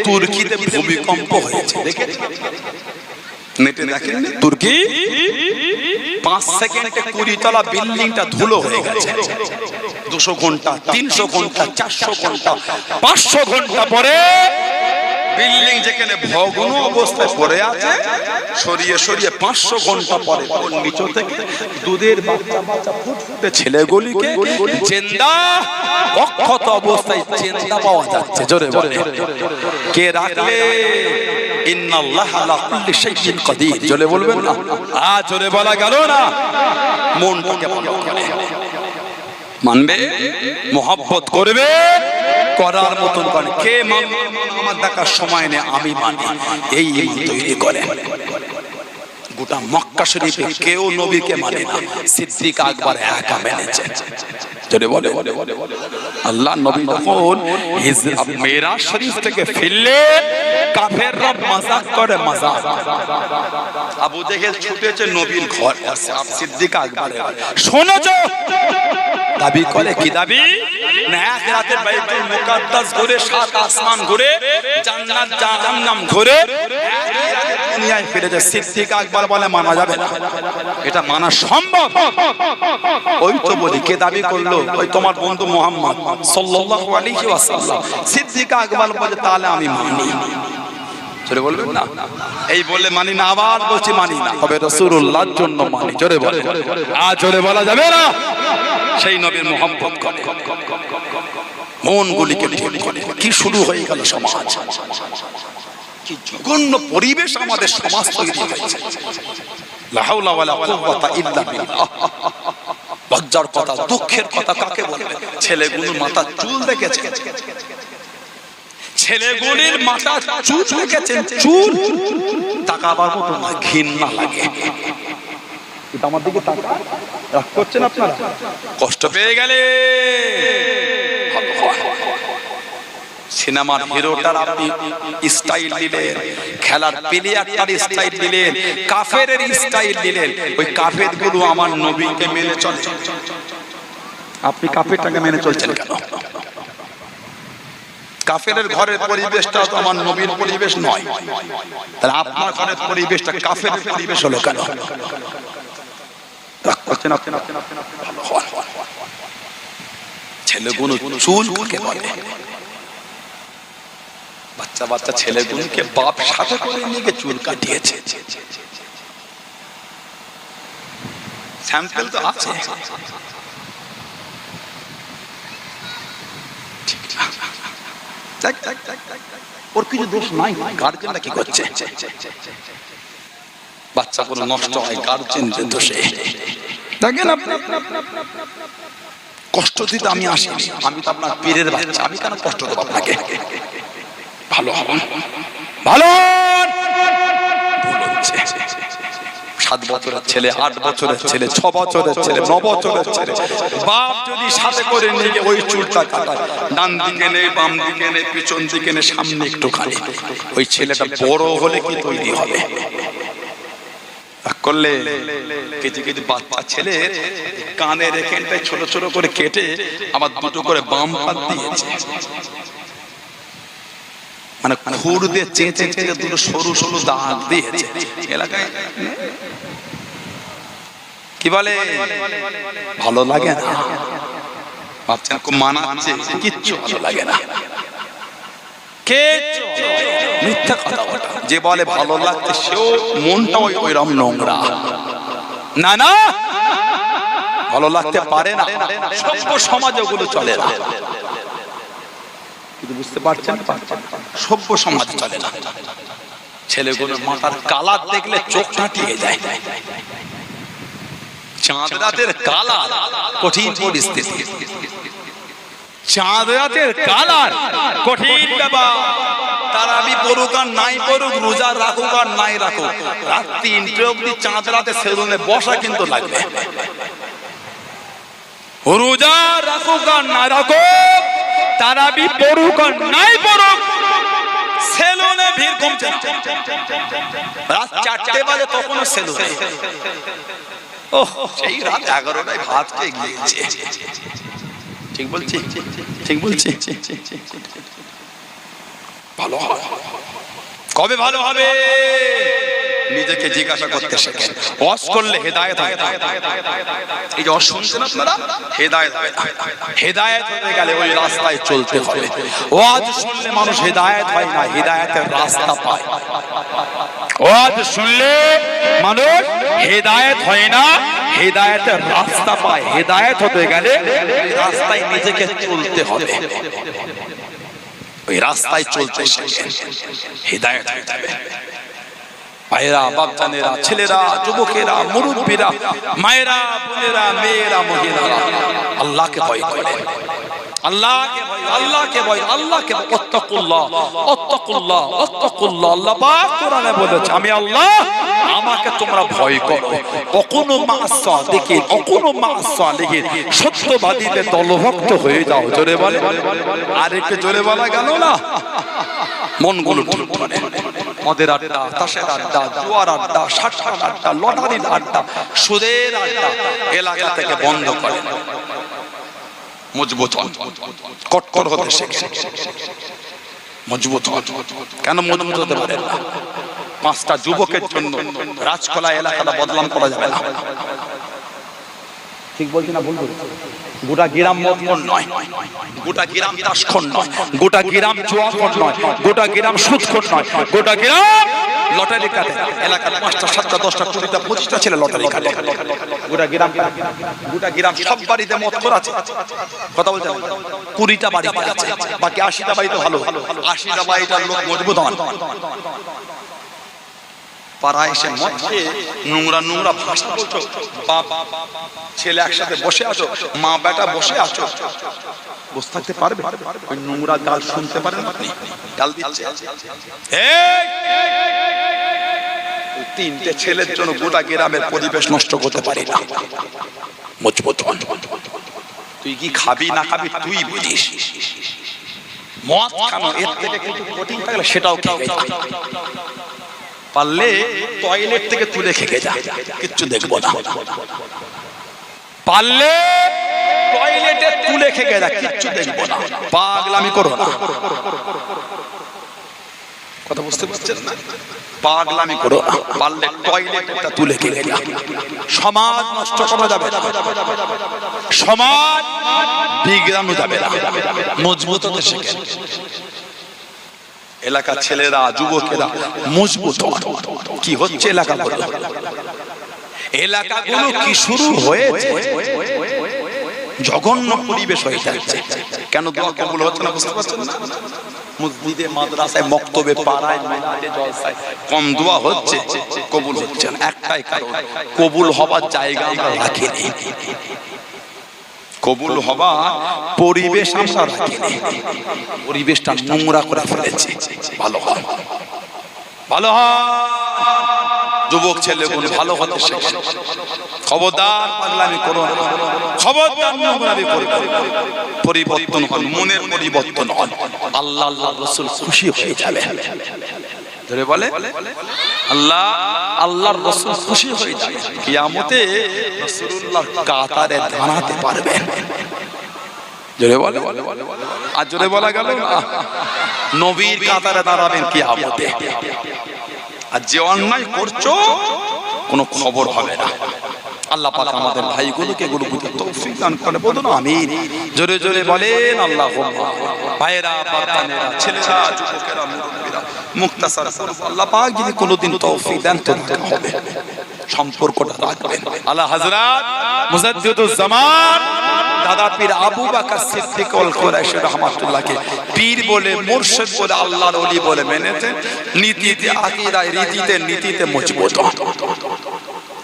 তুর্কিতে ভূমিকম্প হয়েছে, দেখে নেটে দেখেন, তুর্কি 5 সেকেন্ডে 20 তলা বিল্ডিংটা ধুলো হয়ে গেছে। 200 ঘন্টা, 300 ঘন্টা, 400 ঘন্টা, 500 ঘন্টা পরে বিল্ডিং যেখানে ভগ্ন অবস্থায় পড়ে আছে, সরিয়ে সরিয়ে 500 ঘন্টা পরে নিচে থেকে দুধের বাচ্চা বাচ্চা ফুটফুটে ছেলেগুলিকে জিন্দা অক্ষত অবস্থায় জিন্দা পাওয়া যাচ্ছে। জোরে বলে, কে রাখলে? ইন্নাল্লাহা আলা কুল্লি শাইইন কাদির। জোরে বলবেন না? জোরে বলা গেল না? মনটাকে ভালো করে মানবে, মোহাব্বত করবে, করার মতন করে। কে মানবে? আমার দেখার সময় নেই, আমি মানি। এই তৈরি করে। গোটা মক্কা শরীফে কেউ নবীকে মানে না, সিদ্দিক আকবর একা মেনেছে। জোরে বলে, আল্লাহ নবী যখন হিজরত মেরাজ শরীফ থেকে ফিরলেন, কাফেররা মাযাক করে, মাযাক। আবু জেহেল ছুটেছে নবীর ঘর, সিদ্দিক আকবর শোনেছো দাবি করে, কি দাবি? না এক রাতে বাইতুল মুকাদ্দাস ঘুরে, 7 আসমান ঘুরে, জান্নাত জাহান্নাম ঘুরে দুনিয়ায় ফিরেছে। সিদ্দিক আকবর বলে মানা যাবে না, এটা মানা সম্ভব। ওই তো বলি, কে দাবি করলো? ওই তোমার বন্ধু মুহাম্মদ সাল্লাল্লাহু আলাইহি ওয়াসাল্লাম। সিদ্দিক আকবর বলে তাহলে আমি মানি। জোরে বলবেন না? এই বলে মানি না, আবার বলছি মানি না, তবে রাসূলুল্লাহর জন্য মানি। জোরে বলে, জোরে বলা যাবে না? সেই নবীর মোহাম্মত করে, মনগুলিকে ঠিক করে। কি শুরু হয়ে গেল সমাজ, কি জঘন্য পরিবেশ আমাদের সমাজ তৈরি হয়েছে। লা হাওলা ওয়ালা কুওয়াতা ইল্লা বিল্লাহ। লজ্জার কথা, দুঃখের কথা কাকে বলবে? ছেলেগুলোর মাথা চুল দেখেছে, ছেলেগুলির মাথা চুল দেখেছেন, চুল তাকাবার মতো না, ঘৃণা লাগে। এটা আমার দিকে তাকা, রাগ করছেন আপনারা? কষ্ট পেয়ে গেলে সিনেমার হিরোটার আপনি স্টাইল দিলেন, খেলার প্লেয়ারটার স্টাইল দিলেন, কাফেরের স্টাইল দিলেন। ওই কাফের গুলো আমার নবীকে মেনে চলে, আপনি কাফেরটাকে মেনে চলছেন কেন? কাফেরের ঘরের পরিবেশটা তো আমার নবীর পরিবেশ নয়, তাহলে আপনার ঘরের পরিবেশটা কাফেরের পরিবেশ হলো কেন? ছেলেগুলো চুল কাকে বলে? বাচ্চা বাচ্চা ছেলেগুলোকে বাপ সাথে করে নিয়ে গিয়ে চুল কাটিয়েছে। স্যাম্পল তো আছে। ওর কিছু দোষ নাই, গার্জেনরা কি করছে? বাচ্চা কোনো নষ্ট হয় গার্জেনদের দোষে। দেখেন আপনি কষ্ট দিতে আমি আসিনি, আমি তো আপনার পীরের বাচ্চা, আমি কেন কষ্ট দেবো আপনাকে? ভালো হবেন, ভালো ভুল হচ্ছে। 7 বছরের ছেলে, 8 বছরের ছেলে, 6 বছরের ছেলে, 9 বছরের ছেলে, বাপ যদি সাথে করে নিয়ে গিয়ে ওই চুলটা কাটায়, ডান দিকে নেই, বাম দিকে নেই, পিছন দিকে নেই, সামনে একটুখানি, ওই ছেলেটা বড় হলে কি তৈরি হবে? করলে কিছু কিছু বাচ্চা ছেলে কানের এখানটায় ছোট ছোট করে কেটে আবার দুটো করে বাম পাত দিয়েছে, মানে খুর দিয়ে চেঁচে চেঁচে দুটো সরু সরু দাগ দিয়েছে। এলাকায় কি বলে, ভালো লাগে না? ভাবছেন খুব মানাচ্ছে, কিচ্ছু ভালো লাগে না। মিথ্যা কথা বলে, যে বলে ভালো লাগছে সেও মনটা ওইরকম নোংরা। না না, ভালো লাগতে পারে না, সভ্য সমাজে ওগুলো চলে না। কিন্তু বুঝতে পারছেন, সভ্য সমাজ চলে না। ছেলেগুলোর মাথার কালার দেখলে চোখ ফাটিয়ে যায়। চাঁদ রাতের কালার, কঠিন পরিস্থিতি। চাঁদ রাতের কালার, কঠিন ব্যাপার। তারাবি পড়ুক আর নাই পড়ুক, রোজা রাখুক আর নাই রাখুক, রাত 3টে অবধি চাঁদ রাতে সেলুনে বসা কিন্তু লাগবে। রোজা রাখুক আর না রাখুক, তারাবি পড়ুক আর নাই পড়ুক, সেলুনে ভিড় কমছে না। রাত 4টে বাজে তখনও সেলুনে। ওহ, সেই রাত 11টায় ভাত খেয়ে গিয়েছে। ঠিক বলছি, ঠিক বলছি। ভালো হবে, কবে ভালো হবে নিজেকে জিজ্ঞাসা করতে শেখেন। ওয়াজ করলে হেদায়েত হয়। এই যে ওয়াজ শুনছেন আপনারা, হেদায়েত হয়। হেদায়েত হতে গেলে ওই রাস্তায় চলতে হবে। ওয়াজ শুনলে মানুষ হেদায়েত হয় না, হেদায়েতের রাস্তা পায়। ওয়াজ শুনলে মানুষ হেদায়েত হয় না, হেদায়েতের রাস্তা পায়। হেদায়েত হতে গেলে রাস্তায় নিজেকে চলতে হবে, ওই রাস্তায় চলতে শেখেন, হেদায়েত হয়ে যাবে। ভাইরা, বাপজানেরা, ছেলেরা, যুবকেরা, মুরব্বীরা, মায়েরা, বোনেরা, মেয়েরা, মহিলারা, আল্লাহকে ভয় করে, আল্লাহকে ভয়, আল্লাহকে ভয়, আল্লাহকে ভয়। আত্তাকুল্লাহ, আত্তাকুল্লাহ, আত্তাকুল্লাহ। আল্লাহ পাক কোরআনে বলেছে, আমি আল্লাহ, আমাকে তোমরা ভয় করো। কখনো মাসাদিকিন, কখনো মাসালিহিন, সত্যবাদীদের দলভুক্ত হয়ে যাও। জোরে বলে, আর একটু জোরে বলা গেল না? মনগুলো ঠিক করে, মদের আড্ডা, তাসের আড্ডা, জুয়ার আড্ডা, সাট্টার আড্ডা, লটারির আড্ডা, সুদের আড্ডা এলাকা থেকে বন্ধ করে মজবুত হন, কটকর হতে শেখেন, মজবুত হন। কেন মজবুত হতে পারেন না? 5টা যুবকের জন্য রাজকলা এলাকাটা বদনাম করা যাবে না। ঠিক বলছি না ভুল বলছি? গোটা গ্রাম মদখোর নয়, গোটা গ্রাম তাসখোর নয়, গোটা গ্রাম জুয়াখোর নয়, গোটা গ্রাম সুদখোর নয়, গোটা গ্রাম লটারি কাটে। এলাকার 5টা 7টা 10টা 20টা 25টা ছেলে লটারি কাটে। গোটা গ্রাম, গোটা গ্রাম সব বাড়িতে মদখোর আছে। কথা বলতে 20টা বাড়িতে আছে, বাকি 80টা বাড়িতে ভালো, 80টা বাড়িটার লোক মজবুত হন। পাড়ায় এসে মদ খেয়ে নোংরা নোংরা ভাষা বলছো, বাপ ছেলে একসাথে বসে আছো, মা বেটা বসে আছো, বসে থাকতে পারবে? ওই নোংরা গাল শুনতে পারেন আপনি? গাল দিচ্ছে। 3টে ছেলের জন্য গোটা গ্রামের পরিবেশ নষ্ট করতে পারি না। মজবুত হন। তুই কি খাবি না খাবি তুই বুঝিস। মদ খানো এর থেকে কিছু কঠিন থাকলে সেটাও খেয়ে যা। পারলে টয়লেট থেকে তুলে খেয়ে যা, কিচ্ছু দেখবো না। পারলে টয়লেটে তুলে খেয়ে যা, কিচ্ছু দেখবো না। পাগলামি করো না। কথা বুঝতে পারছেন না? পাগলামি করো না। পারলে টয়লেটটা তুলে খেয়ে যা। সমাজ নষ্ট করা যাবে না, সমাজ বিগড়ানো যাবে না। মজবুত হতে শেখেন। এলাকার ছেলেরা যুবকেরা মজবুত হন। কি হচ্ছে এলাকাগুলো? এলাকাগুলো কি শুরু হয়েছে? জঘন্য পরিবেশ হয়ে যাচ্ছে। কেন দোয়া কবুল হচ্ছে না বুঝতে পারছেন না? মসজিদে, মাদ্রাসায়, মক্তবে, পাড়ায়, মেলাতে, জলসায় কম দোয়া হচ্ছে, কবুল হচ্ছে না। একটাই কারণ, কবুল হবার জায়গা আমরা রাখিনি। কবুল হবা পরিবেশ আমরা রাখিনি, পরিবেশটা নোংরা করে ফেলেছি। ভালো হয়, ভালো হয় যুবক ছেলেগুলো ভালো হতে শেখে। খবরদার পাগলামি করো না, খবরদার নোংরামি করো না। পরিবর্তন হন, মনের পরিবর্তন হন, আল্লাহ আল্লাহর রাসূল খুশি হয়ে যাবে। ধরে বলে আল্লাহ আল্লাহর রাসূল খুশি হয়ে যাবে। কিয়ামতে রাসূলুল্লাহর কাতারে দাঁড়াতে পারবেন। জোরে বলে, আর জোরে বলা গেল না, নবীর কাতারে দাঁড়াবেন কিয়ামতে। আর যে অন্যায় করছো কোনো খবর হবে না। আল্লাহ পাক আমাদের ভাইগুলোকে এগুলো বুঝতে তৌফিক দান করে। বলুন আমিন। জোরে জোরে বলেন আল্লাহুম্মা। ভাইরা, বাবানেরা, ছেলেরা, যুবকেরা, মুরব্বিরা, মুক্তাসার আল্লাহ পাক যদি কোনোদিন তৌফিক দেন তো হবে, সম্পর্কটা রাখবেন। আল্লাহ হযরত মুজাদ্দিদুজ জামান দাদা পীর আবু বকর সিদ্দিক আল কুরাইশি রাহমাতুল্লাহকে পীর বলে, মুর্শিদ বলে, আল্লাহর ওলি বলে মেনেছেন। নীতিতে, আকীদায়, রীতিতে, নীতিতে মজবুত।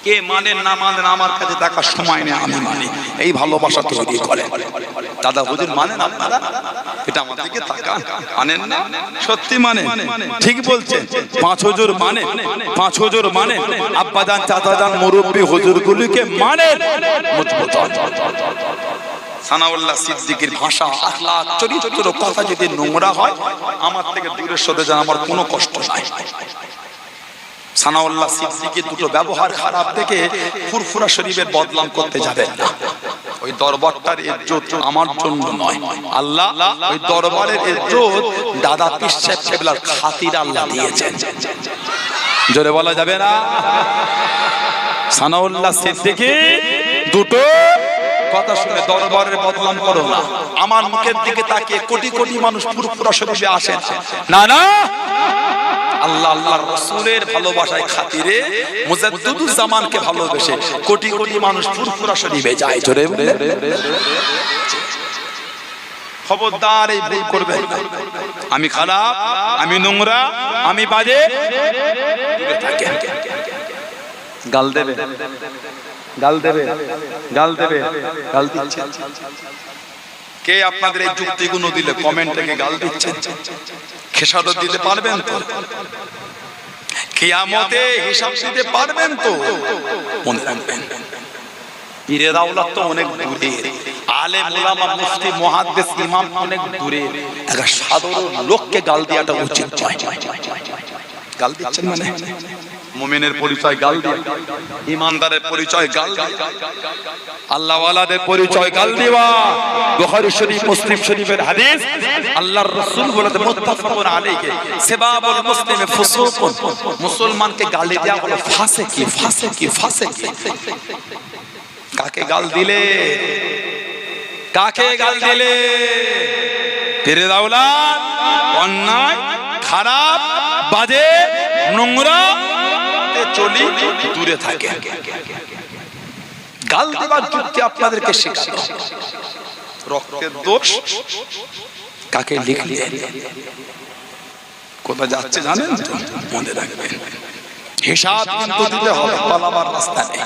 কে মানেন না মানেন আমার কাছে দেখার সময় নেই, আমি মানি। এই ভালোবাসা তৈরি করে। দাদা হুজুর মানেন আপনারা? এটা আমার দিকে তাকান, মানেন না? সত্যি মানে? ঠিক বলছেন। পাঁচ হুজুর মানে, পাঁচ হুজুর মানে, আব্বাজান, চাচাজান, মুরব্বি হুজুরগুলিকে মানেন, মজবুত। সানাউল্লাহ সিদ্দিকীর ভাষা, আখলাক, চরিত্র, কথা যদি নোংরা হয় আমার থেকে দূরে সরে যান, আমার কোনো কষ্ট নাই। সানাউল্লাহ সিদ্দিকীর দুটো ব্যবহার খারাপ দেখে ফুরফুরা শরীফের বদনাম করতে যাবেন না। ওই দরবারটার ইজ্জত আমার জন্য নয়, আল্লাহ ওই দরবারের ইজ্জত দাদা পীর সাহেব কেবলার খাতির আল্লাহ দিয়েছেন। জোরে বলা যাবে না? সানাউল্লাহ সিদ্দিকী দুটো কথা শুনে দরবারের বদনাম করো না। আমার মুখের দিকে তাকিয়ে কোটি কোটি মানুষ ফুরফুরা শরীফে আসেন না, না, আল্লাহ আল্লাহর রাসূলের ভালোবাসায় খাতিরে মুজাদ্দিদুজ জামানকে ভালোবেসে কোটি কোটি মানুষ ফুরফুরা শরীফে যায়। জোরে বলে খবরদার এই ভুল করবে। আমি খারাপ, আমি নোংরা, আমি বাজে, গাল দেবে, গাল দেবে, গাল দেবে, গাল দিচ্ছে। কে আপনাদের এই যুক্তিগুলো দিলে কমেন্ট থেকে গাল দিচ্ছেন? খেসারত দিতে পারবেন তো? কিয়ামতে হিসাব দিতে পারবেন তো? মনে রাখবেন, পীরের আওলাদ তো অনেক দূরে, আলেম উলামা, মুফতি, মুহাদ্দিস, ইমাম অনেক দূরে। একটা সাধারণ লোককে গাল দেওয়াটা উচিত নয়। গাল দিচ্ছেন মানে মুমিনের পরিচয় গাল দিয়ে, ইমানদারের পরিচয় গাল দিয়ে, আল্লাহ ওয়ালাদের পরিচয় গাল দেওয়া। বুখারী শরীফ, মুসলিম শরীফের হাদিস, আল্লাহর রাসূল বলেছেন মুত্তাফাকুন আলাইহি, সিবাবুল মুসলিমি ফুসুকুন। মুসলমানকে গালি দেওয়া হলো ফাসিকি, ফাসিকি, ফাসিকি। কাকে গাল দিলে? কাকে গাল দিলে? পীরের আওলাদ অন্যায়, খারাপ, বাজে, নোংরা চলি দূরে থাকে। গাল দেওয়ার যুক্তি আপনাদেরকে শেখানো। রক্তের দোষ কাকে লিখলে কোথায় যাচ্ছে জানেন তো? মনে রাখবেন, হিসাব কিন্তু দিতে হবে, পালাবার রাস্তা নেই।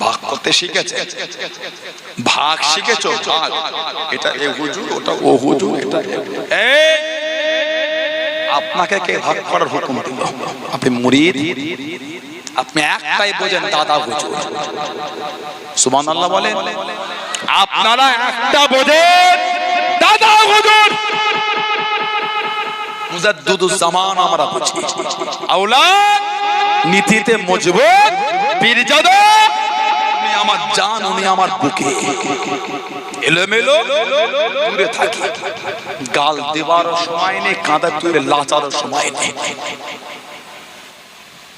ভাগ করতে শিখেছে, ভাগ শিখেছো, ভাগ, এটা এ হুজুর, ওটা ও হুজুর, এটা আপনাকে কে ভাগ করার হুকুম দিল? আপনি মুরিদ, আপনি একটাই বোঝেন দাদা হুজুর। সুবহানাল্লাহ বলেন। আপনারা একটা বোঝেন দাদা হুজুর। মুজাদ্দিদুজ জামান আমরা বুঝি, আওলাদ নীতিতে মজবুত, পীরজাদা উনি আমার জান, উনি আমার বুকে। এলোমেলো দূরে থাকি, গাল দেবার সময় নেই, কাঁদা তুলে লাচার সময় নেই।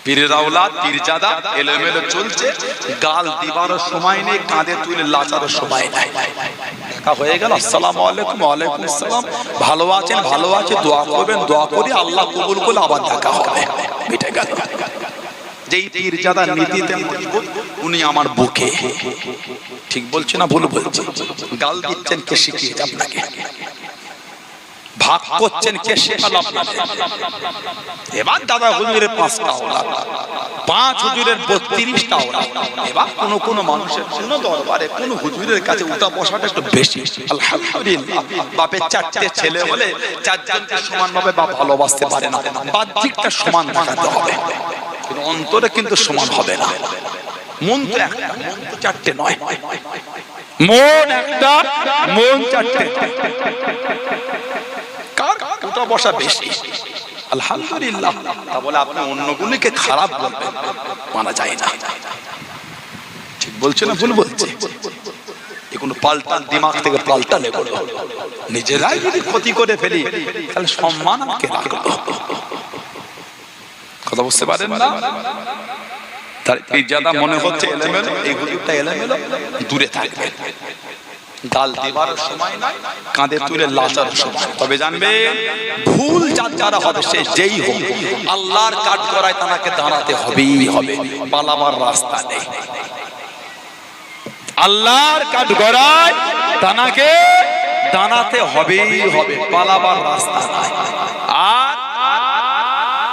পীরের আওলাদ, পীরজাদা এলোমেলো চলছে, গাল দিবার সময় নেই, কাঁধে তুলে লাচার সময় নেই। দেখা হয়ে গেল, আসসালামু আলাইকুম, ওয়ালাইকুম আসসালাম, ভালো আছেন, ভালো আছে, দোয়া করবেন, দোয়া করি আল্লাহ কবুল করলে আবার দেখা হবে, মিটে গেল। যেই পীরজাদা নীতিতে মজবুত উনি আমার বুকে, ঠিক বলছি না ভুল বলছি? গাল দিচ্ছেন কে শিখিয়েছে আপনাকে? ভাগ করছেন কে শেখালো আপনাকে? এবার দাদা হুজুরের 5টা ওলাদ, 5 হুজুরের 32টা ওলাদ। এবার কোন মানুষের কোন দরবারে কোন হুজুরের কাছে উঠা বসাটা একটু বেশি। আলহামদুলিল্লাহ, বাপের 4টে ছেলে হলে 4জনকে সমানভাবে বাপ ভালোবাসতে পারে না, বাহ্যিকটা সমান দেখাতে হবে, কিন্তু অন্তরে কিন্তু সমান হবে না। মন তো একটা, মন তো 4টে নয়, মন একটা, মন 4টে। উঠা বসা বেশি, আলহামদুলিল্লাহ। তা বলে আপনি অন্যগুলিকে খারাপ বলবেন, মানা যায় না। ঠিক বলছে না ভুল বলছে? এগুলো পাল্টান, দিমাগ থেকে পাল্টালে নিজেরাই যদি ক্ষতি করে ফেলি তাহলে সম্মান আমাকে রাখলো। কথা বুঝতে পারেন না? তার এই জাদা মনে হচ্ছে এলোমেলো, এই হুজুরটা এলোমেলো, দূরে থাকবে। গাল দিবার সময় নাই, কাঁধে তুলে লাচার সময়। তবে জানবে ভুল যারা হবে সে যেই হোক, আল্লাহর কাজ করায় তাকে দাঁড়াতে হবেই হবে, পালাবার রাস্তা নেই। আল্লাহর কাজ করায় তাকে দাঁড়াতে হবেই হবে, পালাবার রাস্তা নাই। আর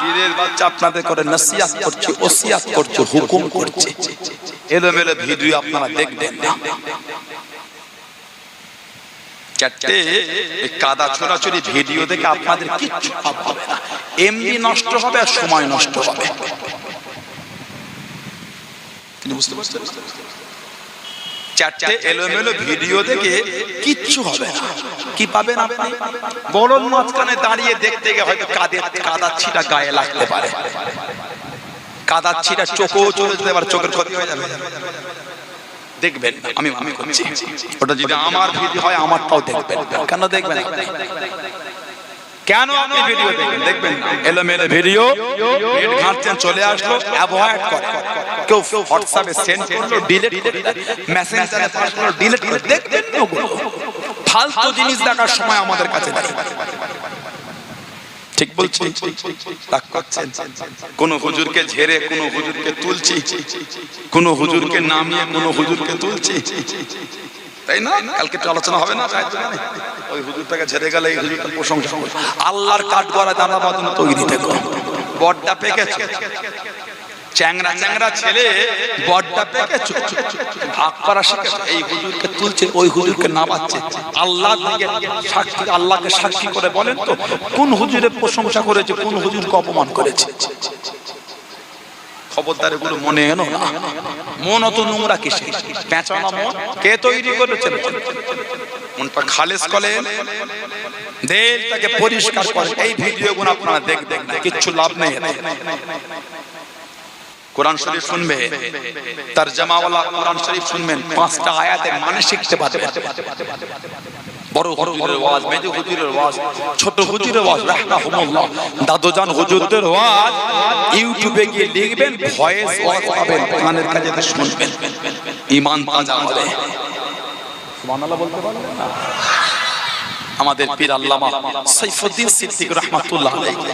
পীরের বাচ্চা আপনাদের করে নসিহত করছে, ওসিয়াত করছে, হুকুম করছে, এলোমেলো ভিডিও আপনারা দেখবেন না। 4টে কাদা ছোড়াছড়ি ভিডিও দেখে আপনাদের কিচ্ছু হবে না, এমনি নষ্ট হবে আর সময় নষ্ট হবে। বুঝতে পারছেন? 4টে এলোমেলো ভিডিও দেখে কিচ্ছু হবে না। কি পাবেন আপনি? বরং মাঝখানে দাঁড়িয়ে দেখতে গিয়ে হয়তো কাদার ছিটা গায়ে লাগতে পারে, কাদার ছিটা চোখেও চলে যেতে পারে, চোখের ক্ষতি হয়ে যাবে। দেখবেন না, আমি করছি, ওটা যদি আমার ভিডিও হয় আমারটাও দেখবেন। কেন দেখবেন? কেন আপনি ভিডিও দেখবেন? দেখবেন না, এলোমেলো ভিডিও ঘাঁটছেন, চলে আসলো, অ্যাভয়েড করে, কেউ হোয়াটসঅ্যাপে সেন্ড করলো, ডিলিট করে, মেসেঞ্জারে পাস করলো, ডিলিট করে। দেখবেন না, ওগুলো ফালতু জিনিস দেখার সময় আমাদের কাছে নেই। ঠিক বলছি? রাগ করছেন? কোন হুজুরকে ঝেড়ে কোন হুজুরকে তুলছি, কোন হুজুরকে নামিয়ে কোন হুজুরকে তুলছি, তাই না? কালকে তো আলোচনা হবে না, ওই হুজুরটাকে ঝেড়ে গেলে এই হুজুরটার প্রশংসা হবে। আল্লাহর কাঠ করা জানা বাদন তৈরি থেকো। বড়টা পেকেছে, চ্যাংরা চ্যাংরা ছেলে বড়টা পেকেছে, ভাগ করা শিখেছে। এই হুজুরকে তুলছে, ওই হুজুরকে নামাচ্ছে। আল্লাহ সাক্ষী, আল্লাহকে সাক্ষী করে বলেন তো কোন হুজুরের প্রশংসা করেছে, কোন হুজুরকে অপমান করেছে? খবরদার এগুলো মনে এনো না। মন অত নোংরা কিসে? পেঁচানো মন কে তৈরি করেছে? মনটা খালেস করেন, দিলটাকে পরিষ্কার করেন। এই ভিডিওগুলো আপনারা দেখবেন না, কিচ্ছু লাভ নেই। কোরআন শরীফ শুনবে, তরজমাওয়ালা কোরআন শরীফ শুনবেন, 5টা আয়াতের মানে শিখতে পারবেন। বড় হুজুরের ওয়াজ, মেজো হুজুরের ওয়াজ, ছোট হুজুরের ওয়াজ, রাহমাহুল্লাহ, দাদুজান হুজুরদের ওয়াজ ইউটিউবে গিয়ে লিখবেন, ভয়েস ওয়াজ পাবেন, কানের কাছে শুনবেন, ঈমান তাজা হবে। সুবহানাল্লাহ বলতে পারবেন না? আমাদের পীর আল্লামা সাইফুদ্দিন সিদ্দিক রাহমাতুল্লাহ আলাইহি,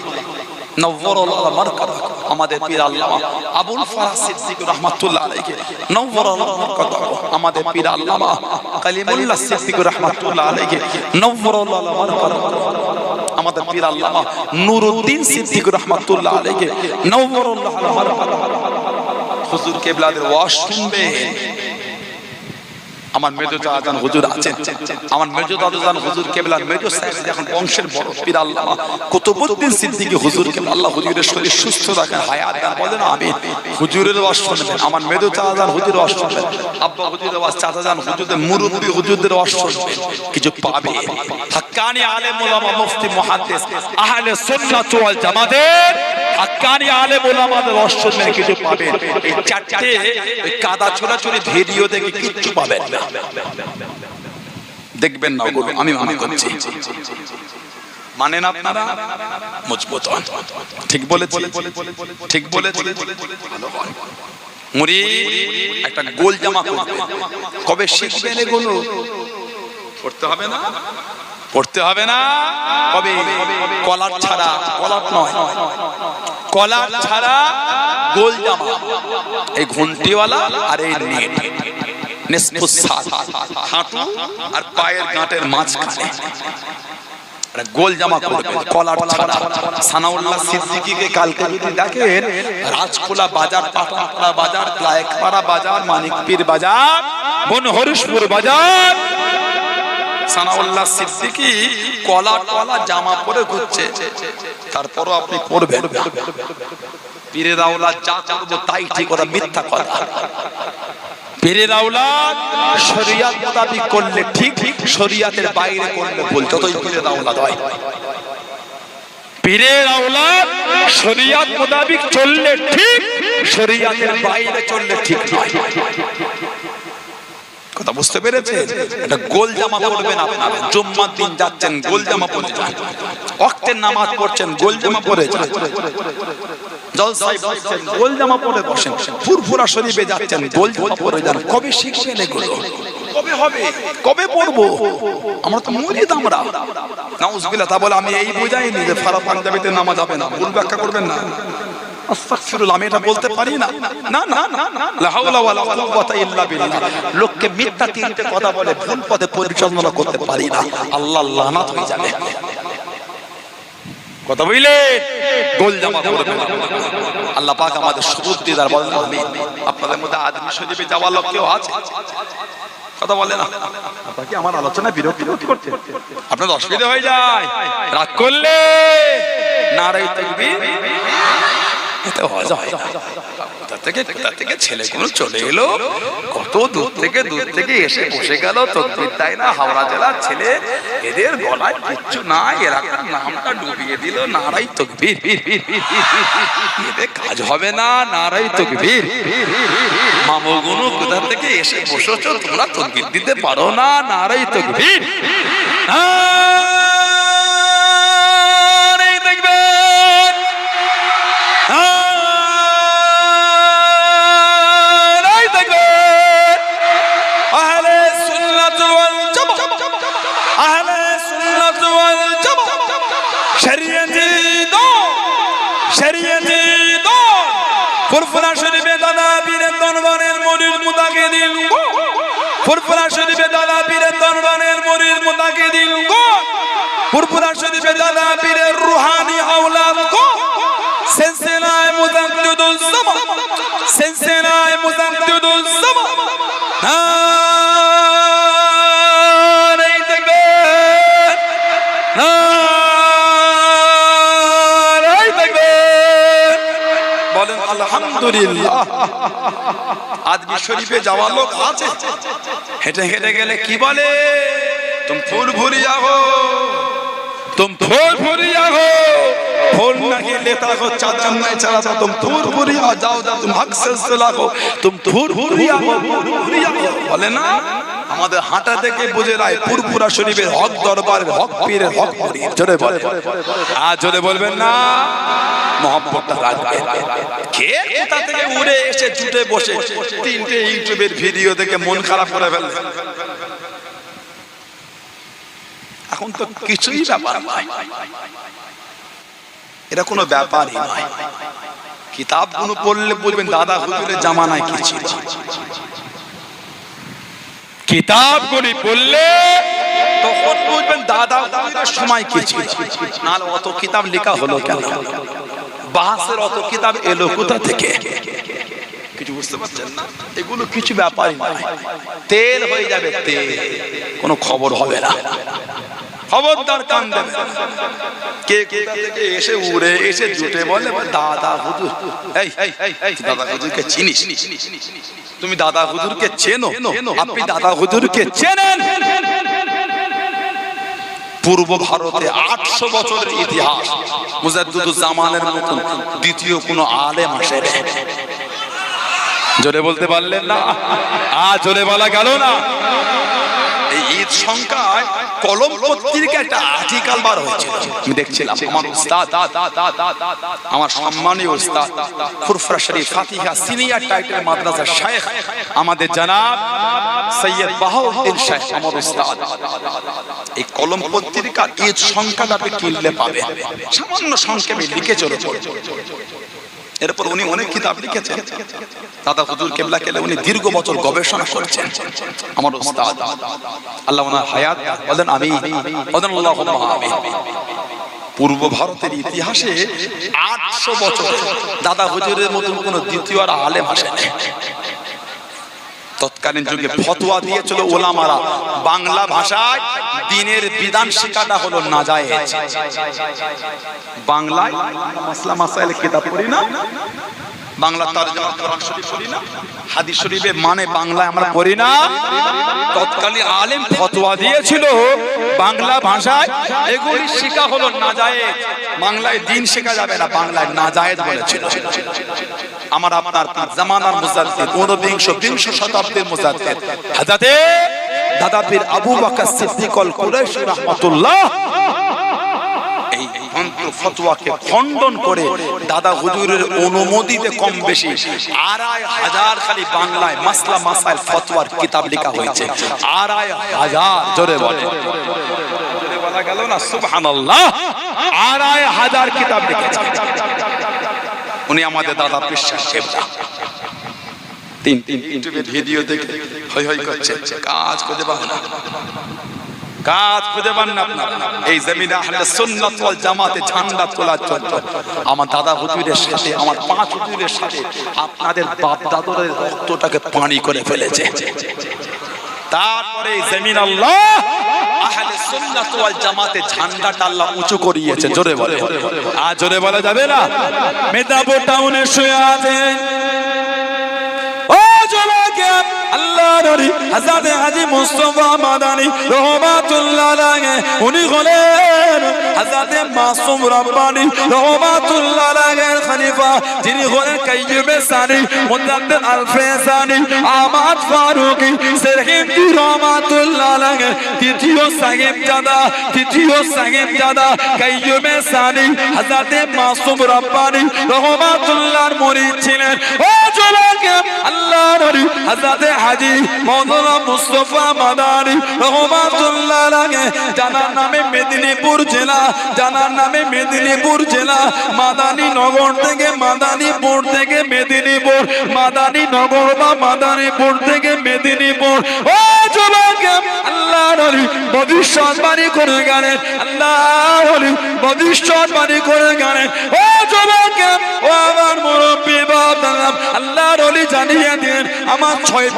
নওয়ারাল্লাহু মারকাদা, আমাদের পীর আল্লামা আবুল ফারাজ সিদ্দিক রাহমাতুল্লাহ আলাইহি, নওয়ারাল্লাহু মারকাদা, আমাদের পীর আল্লামা কালিমুল্লাহ সিদ্দিক রাহমাতুল্লাহ আলাইহি, নওয়ারাল্লাহু মারকাদা, আমাদের পীর আল্লামা নুরউদ্দিন সিদ্দিক রাহমাতুল্লাহ আলাইহি, নওয়ারাল্লাহু মারকাদা। হুজুর কিবলাদের ওয়াজ শুনবে। আমার মেজো দাদাজান হুজুর আছেন, আমার মেজো দাদাজান হুজুর কেবলার মেজো সাহেব যখন বংশের বড় পীর আল্লামা কুতুবউদ্দিন সিদ্দিকী হুজুর কেবলা, আল্লাহ হুজুরের শরীর সুস্থ রাখেন, হায়াত দান, বলেন আমিন। হুজুরের ওয়াজ শুনবেন, আমার মেজো দাদাজান হুজুরের ওয়াজ শুনবেন, আব্বা হুজুরের ওয়াজ, চাচাজান হুজুরদের, মুরব্বি হুজুরদের ওয়াজ শুনবেন, কিছু পাবে। হাক্কানি আলেম ওলামা, মুফতি, মুহাদ্দিস, আহলে সুন্নাত ওয়াল জামাতের হাক্কানি আলেম ওলামাদের ওয়াজ শুনবেন, কিছু পাবেন। এই 4টে কাদা ছোড়াছুড়ি ভিডিও দেখে কিচ্ছু পাবেন না, দেখবেন না ওগুলো। আমি করছি, মানেন আপনারা? মজবুত হন। ঠিক বলেছি, ঠিক বলেছি। মুরিদ একটা গোল জামা করবে, কবে শিখবেন এগুলো? পড়তে হবে না, পড়তে হবে না। কবে? কলার ছাড়া, কলার নয়, কলার ছাড়া গোল জামা, এই ঘন্টিওয়ালা আর এই নেট, নিসফুস সাত, হাঁটু আর পায়ের গাঁটের মাঝখানে গোল জামা করবেন, কলার ছাড়া। সানাউল্লাহ সিদ্দিকীকে কালকে যদি দেখেন, রাজকোলা বাজার, পাটনাপাড়া বাজার, লায়েকপাড়া বাজার, মানিকপীর বাজার, বনহরিশপুর বাজার, সানাউল্লাহ সিদ্দিকী কলা টলা জামা পরে ঘুরছে। তারপরও আপনি পড়বেন পীরের আওলাদ যা করবো তাই ঠিক, ওরা মিথ্যা কথা। পীরের আওলাদ শরিয়ত মোতাবেক করলে ঠিক, শরিয়তের বাইরে করলে ভুল, যতই পীরের আওলাদ হয়। পীরের আওলাদ শরিয়ত মোতাবেক চললে ঠিক, শরিয়তের বাইরে চললে ঠিক নয়। কথা বুঝতে পেরেছেন? এটা গোল জামা পরবেন আপনারা। জুম্মার দিন যাচ্ছেন গোল জামা পরে যান, ওয়াক্তের নামাজ পড়ছেন গোল জামা পরে যান, জলসায় বসছেন গোল জামা পরে বসেন, ফুরফুরা শরীফে যাচ্ছেন গোল জামা পরে যান। কবে শিখবেন এগুলো? কবে হবে? কবে পড়বো? আমরা তো মুরিদ। আমরা নাউজুবিল্লাহ। তা বলে আমি এই বুঝাইনি যে ফারা পাঞ্জাবিতে নামাজ হবে না, ভুল ব্যাখ্যা করবেন না। আস্তাগফিরুল্লাহ, আমি এটা বলতে পারি না। না না না, লা হাওলা ওয়ালা কুওয়াতা ইল্লা বিল্লাহ। লোককে মিথ্যা তিনটে কথা বলে ভুল পথে পরিচালনা করতে পারি না, আল্লাহ লানাত হয়ে যাবে। কথা বুঝলেন? গোল জামা পরবেন। আল্লাহ পাক আমাদের সুযোগ দিয়ে দার বলেন আমিন। আপনাদের মধ্যে আদমি শরীফে যাওয়ার লোক কেউ আছে? কথা বলে না। আপনারা কি আমার আলোচনায় বিরক্তি করছেন? আপনাদের অসুবিধা হয়ে যায় রাগ করলে? নারায়ে তাকবীর। কোথা থেকে ছেলেগুলো চলে এলো, কত দূর থেকে এসে বসে গেল তকবীর দেয় না। হাওড়া জেলার ছেলে, এদের গলায় কিচ্ছু নাই, এলাকার নামটা ডুবিয়ে দিল। নারায়ে তাকবীর। এদের কাজ হবে না, নারায়ে তাকবীর। মামুগুনো কোথা থেকে এসে বসেছো, তোমরা তকবীর দিতে পারো না, নারায়ে তাকবীর। ফুরফুরা শরীফে দাদা পীরের দরবারের মুরিদ মুতাকিদিন গো, ফুরফুরা শরীফে দাদা পীরের দরবারের মুরিদ মুতাকিদিন গো, ফুরফুরা শরীফে দাদা পীরের রুহানি আওলাদ গো, সিলসিলায়ে মুজাদ্দিদুল জামান, সিলসিলায়ে মুজাদ্দিদুল জামান। নারায়ে তাকবীর, নারায়ে তাকবীর। বলেন আলহামদুলিল্লাহ। আদমি শরীফে যাওয়ার লোক আছে। হেঁটে হেঁটে গেলে কি বলে? তুম ফুল ভুরিয়া হো, तुम फूल भुरिया हो, फूल नहीं लेता हो, चादर नहीं चढ़ाता, तुम फूल भुरिया जाओ, तुम हक सिलसिला हो, तुम फूल भुरिया हो। বলে না, আমাদের হাঁটা থেকে বুঝে রায় ফুরফুরা শরীফের হক দরবারের হক পীরের হক মুরিদ। জোরে বলে, আর জোরে বলবেন না, মহব্বতটা রাখবে। কে কোথা থেকে উড়ে এসে জুটে বসে তিনটে ইউটিউবের ভিডিও দেখে মন খারাপ করে ফেলে। এখন তো কিছুই ব্যাপার নয়, এটা কোনো ব্যাপারই নয়। কিতাবগুলো পড়লে বলবেন দাদা হুজুরের জামানায় কি ছিল। কিতাবগুলি পড়লে তখন বুঝবেন দাদা হুজুরের সময় কি ছিল। না অত কিতাব লেখা হলো কেন? বাহাসের অত কিতাব এলো কোথা থেকে? কিছু বুঝতে পারছেন না? এগুলো কিছু ব্যাপারই নয়, তেল হয়ে যাবে তেল, কোনো খবর হবে না। খবরদার কান দেবে। কে কোথা থেকে এসে উড়ে এসে জুটে বলে দাদা হুজুর। এই দাদা হুজুরকে চিনিস? তুমি দাদা হুজুরকে চেনো? আপনি দাদা হুজুরকে চেনেন? পূর্ব ভারতে 800 বছরের ইতিহাস, মুজাদ্দিদুজ জামানের মতন দ্বিতীয় কোনো আলেম আসেনি। জোরে বলতে পারলেন না? জোরে বলা গেল না। এই ঈদ সংখ্যায় কলম পত্রিকা একটা আর্টিকেল বার হয়েছিল, আমি দেখছিলাম। আমার উস্তাদ, আমার সম্মানীয় উস্তাদ ফুরফুরা শরীফ ফাতিহা সিনিয়র টাইটেল মাদ্রাসার শায়েখ আমাদের জনাব সৈয়দ বাহাউদ্দিন শাহ আমার উস্তাদ, এই কলম পত্রিকার ঈদ সংখ্যাটা আপনি কিনলে পাবে, সামান্য সংক্ষেপে লিখে চলে। এরপর উনি অনেক কিতাব লিখেছেন। দাদা হুজুর কেবলা কেলে উনি দীর্ঘ বছর গবেষণা করছেন। আমার উস্তাদ আল্লাহ ওনার হায়াত বলেন আমি বলেন আল্লাহুম্মা আমিন। পূর্ব ভারতের ইতিহাসে 800 বছর দাদা হুজুরের মতন কোন দ্বিতীয় আর আলেম আসেনি। তৎকালীন যুগে ফতোয়া দিয়েছিল ওলামারা, বাংলা ভাষায় দ্বীনের বিধান শেখাটা হলো নাজায়েজ। বাংলায় মাসলা মাসাইল কিতাব পড়ি না, বাংলা তরজমা কোরআন শরীফ পড়ি না, হাদিস শরীফে মানে বাংলায় আমরা পড়ি না। তৎকালীন আলেম ফতোয়া দিয়েছিল বাংলা ভাষায় এগুলি শেখা হলো নাজায়েজ, বাংলায় দ্বীন শেখা যাবে না, বাংলায় নাজায়েজ বলেছিল। আমার আপনার জামানার মুজাদ্দিদ, ঊনবিংশ শতাব্দীর মুজাদ্দিদ হযরতে দাদা পীর আবু বকর সিদ্দিক আল কুরাইশি রাহমাতুল্লাহ এই ফতোয়াকে খণ্ডন করে দাদা হুজুরের অনুমোদিতে কম বেশি 2500 খালি বাংলায় মাসলা মাসাইল ফতোয়ার কিতাব লেখা হয়েছে। 2500 জোরে বলে, জোরে বলা গেল না সুবহানাল্লাহ। 2500 কিতাব লিখেছে উনি আমাদের দাদা পীর সাহেব। তিন ইউটিউবে ভিডিও দেখে হই হই করছে, কাজ খুঁজে পান না, কাজ খুঁজে পান না আপনারা। এই জমিনে আহলে সুন্নাত ওয়াল জামাতে ঝান্ডা তোলা চলছে। আমার দাদা হুজুরের সাথে, আমার 5 হুজুরের সাথে আপনাদের বাপ দাদুদের রক্তটাকে পানি করে ফেলেছে। তারপরে জমিন আল্লাহ আহলে সুন্নাত ওয়াল জামাতে ঝান্ডাটা আল্লাহ উঁচু করিয়েছে। জোরে বলে, আর জোরে বলা যাবে না। মেদিনীপুর টাউনে শুয়ে আছেন ও জোলাকে আল্লাহর ওলি হযরত হাজী মুস্তাফা মাদানী রাহমাতুল্লাহ আলাইহি, উনি হলেন হযরত মাসুম রাব্বানী রাহমাতুল্লাহ আলাইহির খলিফা, যিনি হলেন কাইয়ুবে সানি মুজাদ্দিদ আলফে সানি আহমদ ফারুকী সেরহিন্দি রাহমাতুল্লাহ আলাইহি তৃতীয় সাহেবজাদা কাইয়ুবে সানি হযরত মাসুম রাব্বানী রাহমাতুল্লাহর মুরিদ ছিলেন। ও জোলাকে আল্লাহর ওলি হযরত হাজী মাওলানা মুস্তাফা মাদানী রাহমাতুল্লাহ আলাইহি, জানার নামে মেদিনীপুর জেলা, জানার নামে মেদিনীপুর জেলা, মাদানী নগর থেকে মাদানীপুর থেকে মেদিনীপুর, মাদানী নগর বা মাদানীপুর থেকে মেদিনীপুর। ও যুবক আল্লাহর ওলি ভবিষ্যৎবাণী করে গেলেন, আল্লাহর ওলি ভবিষ্যৎবাণী করে গেলেন। ও যুবক, ও আমার মুরব্বি বাপ দাদা, আল্লাহর ওলি জানিয়ে দেন আমার 6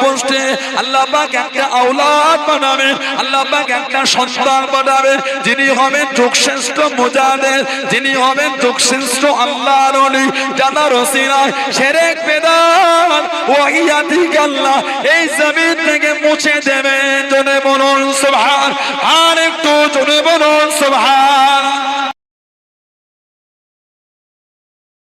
পোস্টে আল্লাহ পাক একটা আওলাদ বানাবে, আল্লাহ পাক একটা সন্তান বানাবে, যিনি হবেন যুগশ্রেষ্ঠ মুজাহিদ, যিনি হবেন যুগশ্রেষ্ঠ আল্লাহর ওলি, যাদের ওসিলায় শিরক বেদাত ওয়াহিয়াতিক আল্লাহ এই জমিন থেকে মুছে দেবেন। জোরে বলুন সুবহান, আর একটু জোরে বলুন সুবহান।